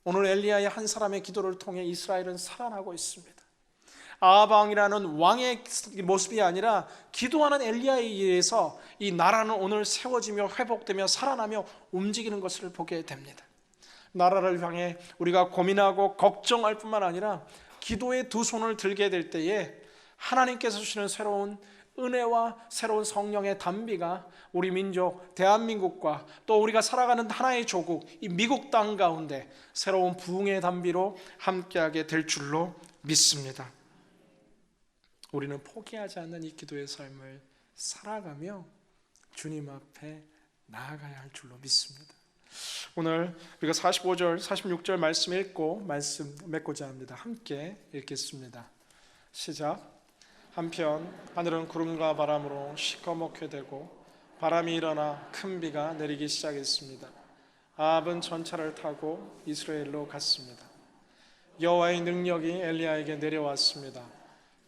[SPEAKER 6] 오늘 엘리야의 한 사람의 기도를 통해 이스라엘은 살아나고 있습니다. 아합 왕이라는 왕의 모습이 아니라 기도하는 엘리야에 의해서 이 나라는 오늘 세워지며 회복되며 살아나며 움직이는 것을 보게 됩니다. 나라를 향해 우리가 고민하고 걱정할 뿐만 아니라 기도의 2손을 들게 될 때에 하나님께서 주시는 새로운 은혜와 새로운 성령의 단비가 우리 민족 대한민국과 또 우리가 살아가는 하나의 조국 이 미국 땅 가운데 새로운 부흥의 단비로 함께하게 될 줄로 믿습니다. 우리는 포기하지 않는 이 기도의 삶을 살아가며 주님 앞에 나아가야 할 줄로 믿습니다. 오늘 우리가 45절, 46절 말씀 읽고 말씀 맺고자 합니다. 함께 읽겠습니다. 시작. 한편 하늘은 구름과 바람으로 시커멓게 되고 바람이 일어나 큰 비가 내리기 시작했습니다. 아합은 전차를 타고 이스라엘로 갔습니다. 여호와의 능력이 엘리야에게 내려왔습니다.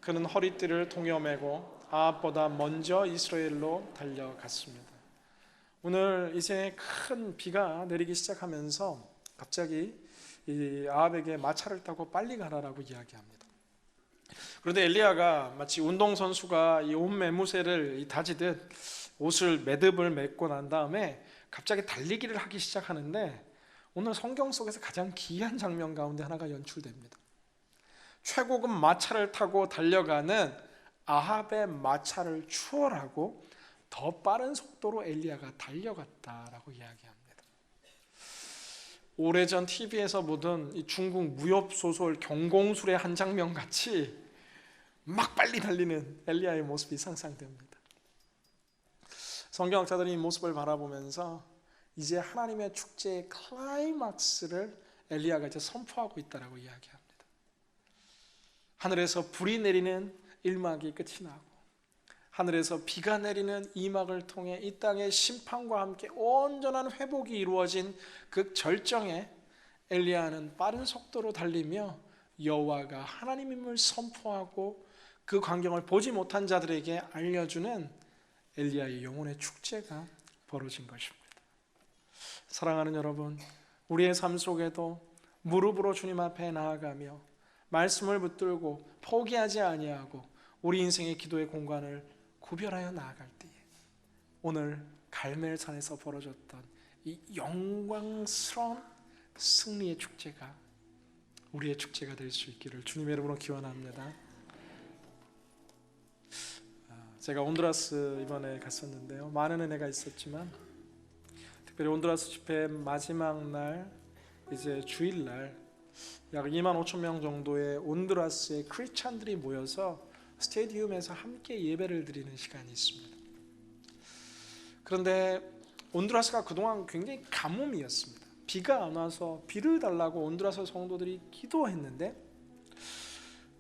[SPEAKER 6] 그는 허리띠를 동여매고 아합보다 먼저 이스라엘로 달려갔습니다. 오늘 이제 큰 비가 내리기 시작하면서 갑자기 이 아합에게 마차를 타고 빨리 가라라고 이야기합니다. 그런데 엘리야가 마치 운동선수가 이 옷 매무새를 다지듯 옷을 매듭을 맺고 난 다음에 갑자기 달리기를 하기 시작하는데 오늘 성경 속에서 가장 기이한 장면 가운데 하나가 연출됩니다. 최고급 마차를 타고 달려가는 아합의 마차를 추월하고 더 빠른 속도로 엘리야가 달려갔다라고 이야기합니다. 오래전 TV에서 보던 이 중국 무협 소설 경공술의 한 장면 같이 막 빨리 달리는 엘리야의 모습이 상상됩니다. 성경학자들이 이 모습을 바라보면서 이제 하나님의 축제의 클라이막스를 엘리야가 이제 선포하고 있다라고 이야기합니다. 하늘에서 불이 내리는 1막이 끝이 나고 하늘에서 비가 내리는 2막을 통해 이 땅의 심판과 함께 온전한 회복이 이루어진 그 절정에 엘리야는 빠른 속도로 달리며 여호와가 하나님임을 선포하고 그 광경을 보지 못한 자들에게 알려주는 엘리야의 영혼의 축제가 벌어진 것입니다. 사랑하는 여러분, 우리의 삶 속에도 무릎으로 주님 앞에 나아가며 말씀을 붙들고 포기하지 아니하고 우리 인생의 기도의 공간을 구별하여 나아갈 때에 오늘 갈멜산에서 벌어졌던 이 영광스러운 승리의 축제가 우리의 축제가 될 수 있기를 주님의 이름으로 기원합니다. 제가 온두라스 이번에 갔었는데요. 많은 은혜가 있었지만 특별히 온두라스 집회 마지막 날 이제 주일날 약 2만 5천 명 정도의 온두라스의 크리스찬들이 모여서 스테디움에서 함께 예배를 드리는 시간이 있습니다. 그런데 온두라스가 그동안 굉장히 가뭄이었습니다. 비가 안 와서 비를 달라고 온두라스 성도들이 기도했는데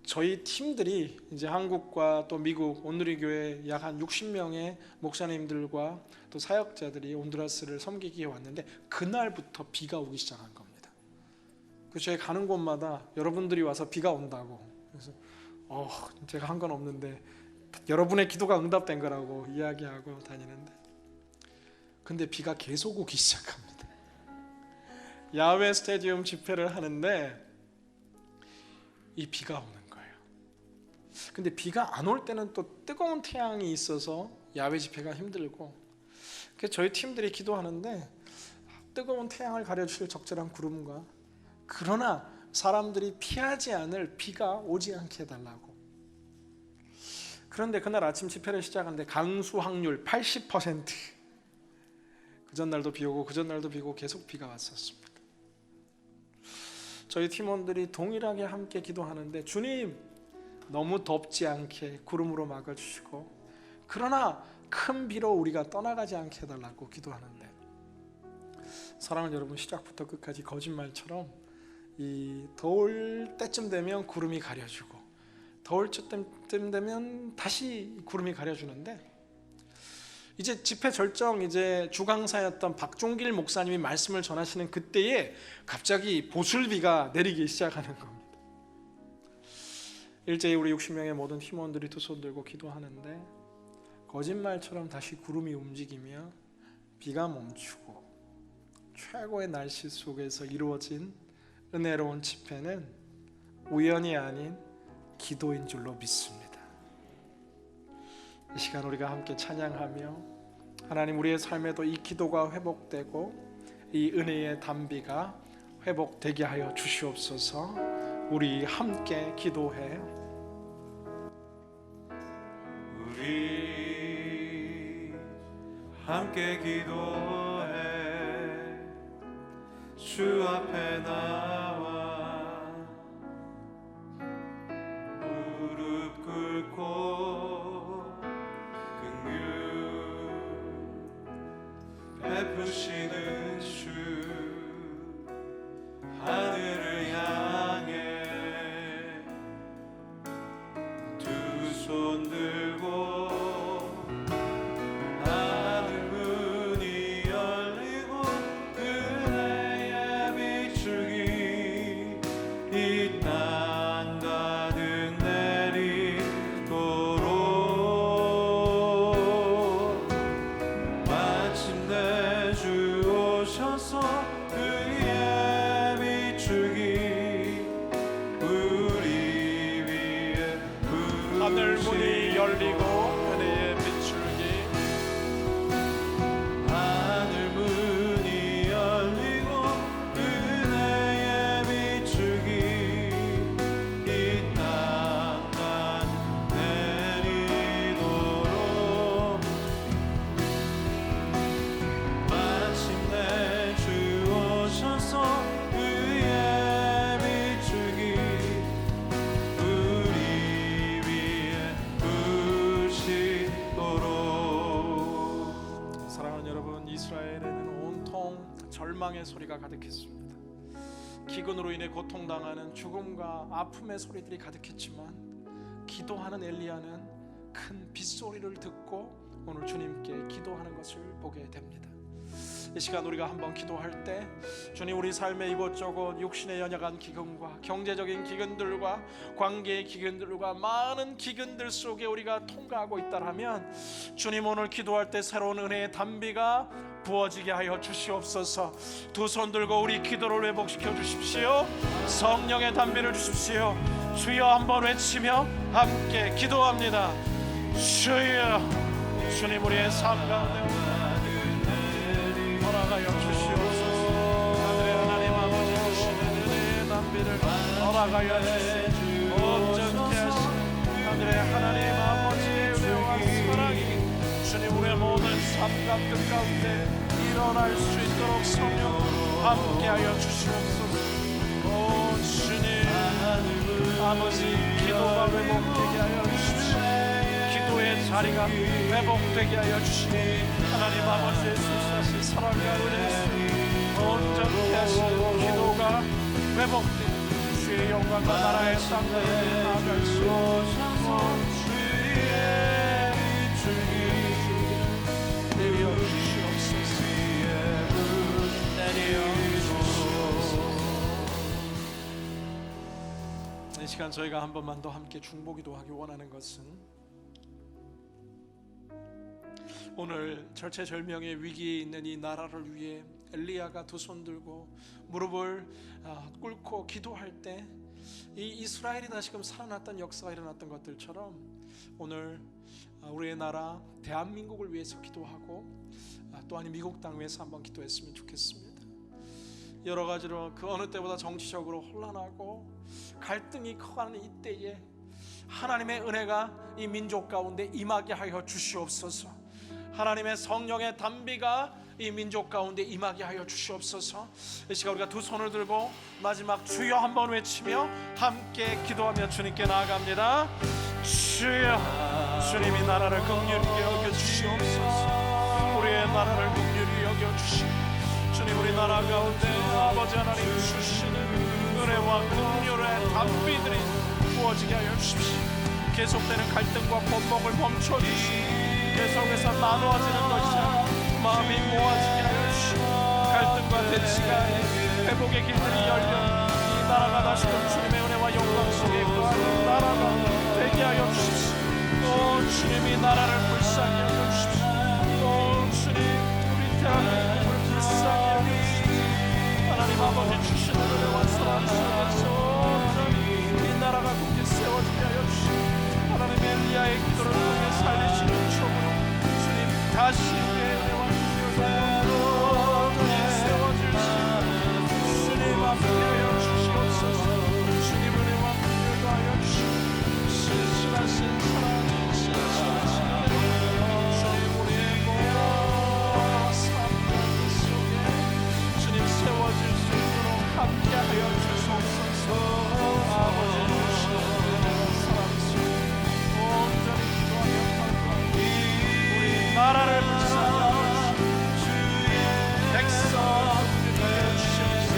[SPEAKER 6] 저희 팀들이 이제 한국과 또 미국 온누리교회 약 한 60명의 목사님들과 또 사역자들이 온두라스를 섬기기에 왔는데 그날부터 비가 오기 시작한 겁니다. 그래서 저희 가는 곳마다 여러분들이 와서 비가 온다고 그래서 제가 한 건 없는데 여러분의 기도가 응답된 거라고 이야기하고 다니는데 근데 비가 계속 오기 시작합니다. 야외 스테디움 집회를 하는데 이 비가 오는 거예요. 근데 비가 안 올 때는 또 뜨거운 태양이 있어서 야외 집회가 힘들고 그래서 저희 팀들이 기도하는데 뜨거운 태양을 가려주실 적절한 구름과 그러나 사람들이 피하지 않을 비가 오지 않게 해달라고. 그런데 그날 아침 집회를 시작하는데 강수 확률 80%. 그 전날도 비 오고 그 전날도 비 오고 계속 비가 왔었습니다. 저희 팀원들이 동일하게 함께 기도하는데 주님 너무 덥지 않게 구름으로 막아주시고 그러나 큰 비로 우리가 떠나가지 않게 해달라고 기도하는데, 사랑하는 여러분, 시작부터 끝까지 거짓말처럼 이 더울 때쯤 되면 구름이 가려주고 더울 때쯤 되면 다시 구름이 가려주는데, 이제 집회 절정 이제 주강사였던 박종길 목사님이 말씀을 전하시는 그때에 갑자기 보슬비가 내리기 시작하는 겁니다. 일제히 우리 60명의 모든 팀원들이 두 손 들고 기도하는데, 거짓말처럼 다시 구름이 움직이며 비가 멈추고 최고의 날씨 속에서 이루어진 은혜로운 집회는 우연이 아닌 기도인 줄로 믿습니다. 이 시간 우리가 함께 찬양하며 하나님, 우리의 삶에도 이 기도가 회복되고 이 은혜의 단비가 회복되게 하여 주시옵소서. 우리 함께 기도해.
[SPEAKER 1] 우리 함께 기도해. 주 앞에 나와 무릎 꿇고 긍휼 베푸시는 주, 하늘을 향해 두 손 들고 하늘 문이 열리고 은혜의 비추기 이 땅 가득 내리도록 마침내 주 오셔서 그의 비추기 우리 위에
[SPEAKER 6] 하늘 문이 열리고 은혜의 비출기,
[SPEAKER 1] 하늘 문이 열리고 은혜의 비추기 이 땅까지 내리도록 마침내 주 오셔서 그의 비추기 우리 위에 부시도록.
[SPEAKER 6] 사랑하는 여러분, 이스라엘에는 온통 절망의 소리가 가득했습니다. 기근으로 인해 고통당하는 죽음과 아픔의 소리들이 가득했지만, 기도하는 엘리야는 큰 빗소리를 듣고 오늘 주님께 기도하는 것을 보게 됩니다. 이 시간 우리가 한번 기도할 때, 주님, 우리 삶의 이곳저곳 육신의 연약한 기근과 경제적인 기근들과 관계의 기근들과 많은 기근들 속에 우리가 통과하고 있다면, 주님, 오늘 기도할 때 새로운 은혜의 단비가 부어지게 하여 주시옵소서. 두 손 들고 우리 기도를 회복시켜 주십시오. 성령의 단비를 주십시오. 주여 한번 외치며 함께 기도합니다. 주여, 주님, 우리의 삶 가운데 허락하여 주시옵소서. 하늘의 하나님 아버지, 주시는 은혜의 단비를 허락하여 주시옵소서. 온전케 하시는 하늘의 하나님 아버지의 은혜와 사랑이 주님, 우리의 모든 삶 가운데 일어날 수 있도록 성령 함께하여 주시옵소서. 오 주님, 아버지, 기도가 회복되게 하여 주십시오. 기도의 자리가 회복되게 하여 주시니 하나님 아버지의 sul사신 사랑과 은혜에 온전케 하시는 기도가 회복되고 주의 영광과 나라의 땅에 나아갈 수 있는 주의 비추기 내려 주시옵소서. 내려 주시옵소서. 이 시간 저희가 한 번만 더 함께 중보기도 하기 원하는 것은, 오늘 절체절명의 위기에 있는 이 나라를 위해 엘리야가 두 손 들고 무릎을 꿇고 기도할 때 이 이스라엘이 다시금 살아났던 역사가 일어났던 것들처럼, 오늘 우리의 나라 대한민국을 위해서 기도하고 또한 미국 땅 위해서 한번 기도했으면 좋겠습니다. 여러 가지로 그 어느 때보다 정치적으로 혼란하고 갈등이 커가는 이때에 하나님의 은혜가 이 민족 가운데 임하게 하여 주시옵소서. 하나님의 성령의 단비가 이 민족 가운데 임하게 하여 주시옵소서. 이 시간 우리가 두 손을 들고 마지막 주여 한번 외치며 함께 기도하며 주님께 나아갑니다. 주여, 주님이 나라를 긍휼히 여겨 주시옵소서. 우리의 나라를 긍휼히 여겨 주시고 주님 우리 나라 가운데 아버지 하나님 주시는 은혜와 긍휼의 담비들이 부어지게 하여 주십시오. 계속되는 갈등과 번복을 멈춰주시고 계속해서 나누어지는 것이 아니라 마음이 모아지게 하여 주시고 갈등과 대치가 회복의 길들이 열려 이 나라가 다시금 주님의 은혜와 영광 속에 거하는 나라가 되게 하여 주십시오. 오 주님이 나라를 불쌍히 여겨 주십시오. 오 주님 우리 대한민국을 불쌍히 여겨 주십시오. 하나님 아버지 주시는 은혜와 사랑 속에서 온전히 이 나라가 굳게 세워지게 하여 주십시오. 하나님 엘리야의 기도를 통해 살리시는 촉으로 주님 다시 우리의 은혜와 긍휼로 온전히 세워주시고 주님 앞에 하여 주시옵소서. 주님 은혜와 긍휼로 하여 주시고 신실하신 사랑 신실하신 은혜 주님 우리의 모든 삶 가운데 속에 주님 세워질 수 있도록 함께 하여 주소서. 아버지 주시는 은혜와 사랑 속에 온전히 기도하며 우리 나라를 불쌍히 주의 백성 주님의 주시옵소서.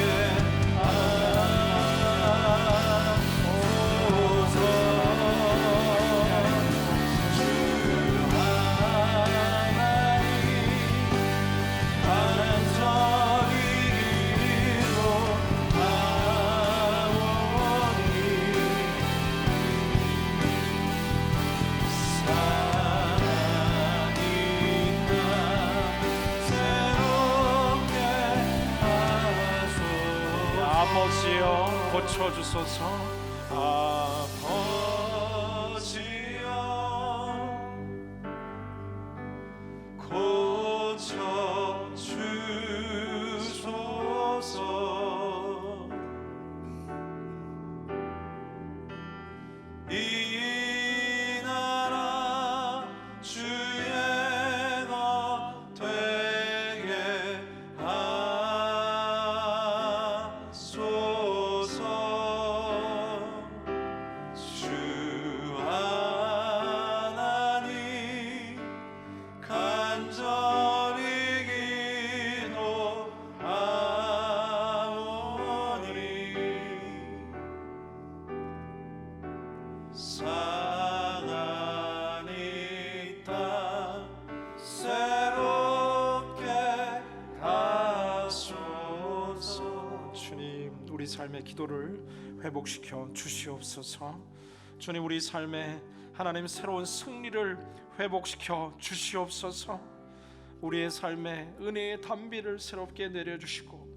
[SPEAKER 6] 아버지여 고쳐주소서. 아버지여 고쳐주소서. 이 나라 주의 것 되게 하소서. 주 하나님 간절히 기도하오니 상한 이 땅 새롭게 하소서. 주님 우리 삶의 기도를 회복시켜 주시옵소서. 주님 우리 삶에 하나님 새로운 승리를 회복시켜 주시옵소서. 우리의 삶에 은혜의 담비를 새롭게 내려주시고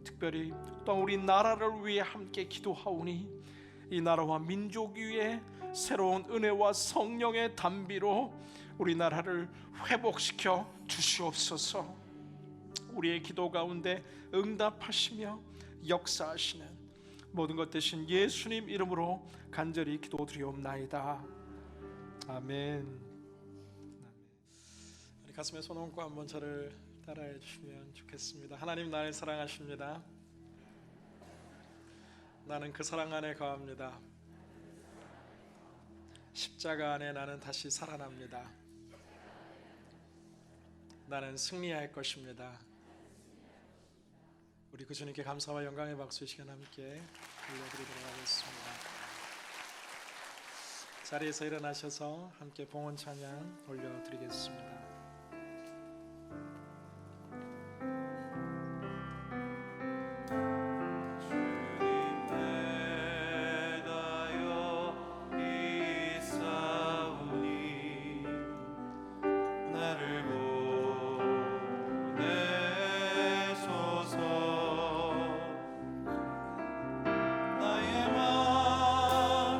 [SPEAKER 6] 특별히 또 우리 나라를 위해 함께 기도하오니 이 나라와 민족 위에 새로운 은혜와 성령의 담비로 우리 나라를 회복시켜 주시옵소서. 우리의 기도 가운데 응답하시며 역사하시는 모든 것 되신 예수님 이름으로 간절히 기도드리옵나이다. 아멘. 우리 가슴에 손 얹고 한번 저를 따라해 주시면 좋겠습니다. 하나님 나를 사랑하십니다. 나는 그 사랑 안에 거합니다. 십자가 안에 나는 다시 살아납니다. 나는 승리할 것입니다. 우리 그 주님께 감사와 영광의 박수 이 시간 함께 올려드리도록 하겠습니다. 자리에서 일어나셔서 함께 봉헌 찬양 올려드리겠습니다.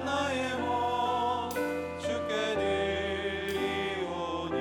[SPEAKER 1] 나의 몸 주께 드리오니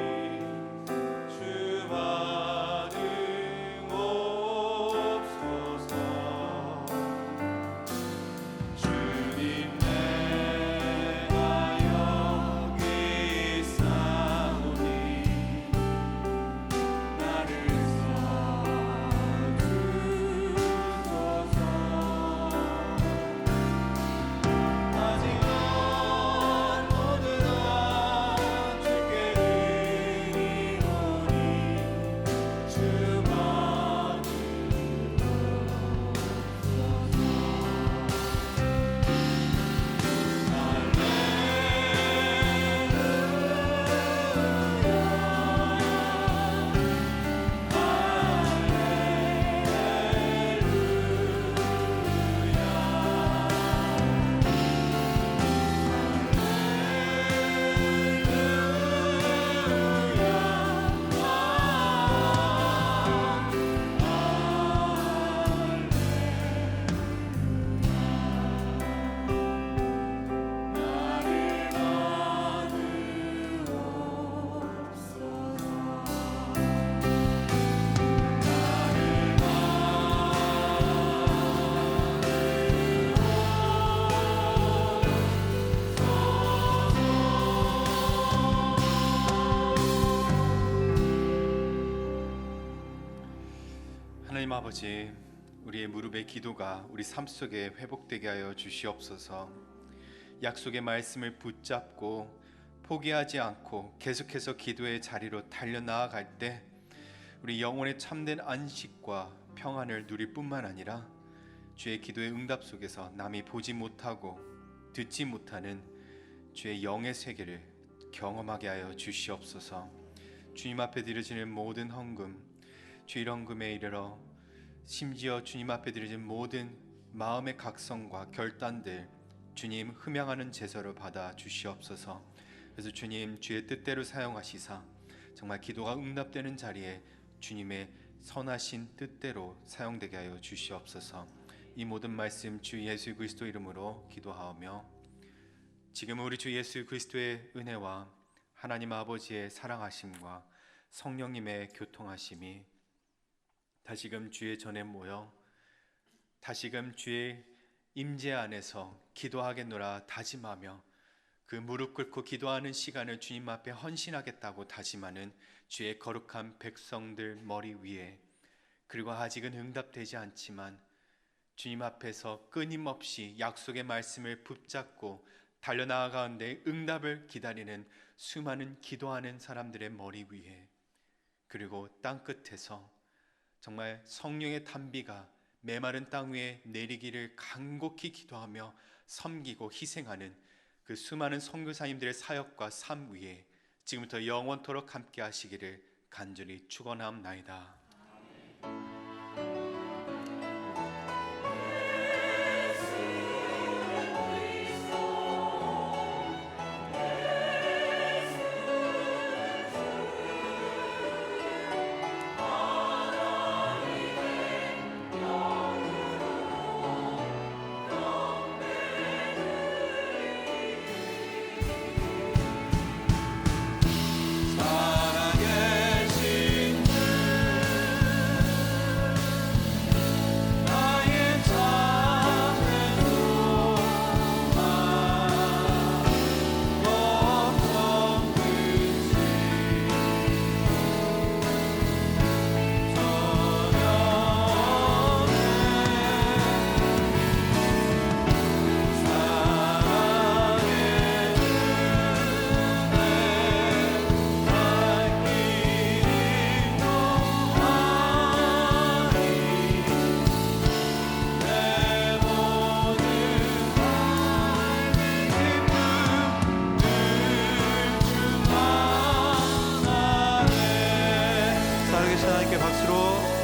[SPEAKER 5] 하나님 아버지, 우리의 무릎의 기도가 우리 삶 속에 회복되게 하여 주시옵소서. 약속의 말씀을 붙잡고 포기하지 않고 계속해서 기도의 자리로 달려나아갈 때 우리 영혼의 참된 안식과 평안을 누릴 뿐만 아니라 주의 기도의 응답 속에서 남이 보지 못하고 듣지 못하는 주의 영의 세계를 경험하게 하여 주시옵소서. 주님 앞에 드려지는 모든 헌금, 주일 헌금에 이르러 심지어 주님 앞에 드려진 모든 마음의 각성과 결단들 주님 흠양하는 제사로 받아 주시옵소서. 그래서 주님 주의 뜻대로 사용하시사 정말 기도가 응답되는 자리에 주님의 선하신 뜻대로 사용되게 하여 주시옵소서. 이 모든 말씀 주 예수 그리스도 이름으로 기도하오며, 지금 우리 주 예수 그리스도의 은혜와 하나님 아버지의 사랑하심과 성령님의 교통하심이 다시금 주의 전에 모여 다시금 주의 임재 안에서 기도하겠노라 다짐하며 그 무릎 꿇고 기도하는 시간을 주님 앞에 헌신하겠다고 다짐하는 주의 거룩한 백성들 머리 위에, 그리고 아직은 응답되지 않지만 주님 앞에서 끊임없이 약속의 말씀을 붙잡고 달려나아가는데 응답을 기다리는 수많은 기도하는 사람들의 머리 위에, 그리고 땅끝에서 정말 성령의 단비가 메마른 땅 위에 내리기를 간곡히 기도하며 섬기고 희생하는 그 수많은 선교사님들의 사역과 삶 위에 지금부터 영원토록 함께 하시기를 간절히 축원하옵나이다.
[SPEAKER 1] 살아계신 하나님께 박수로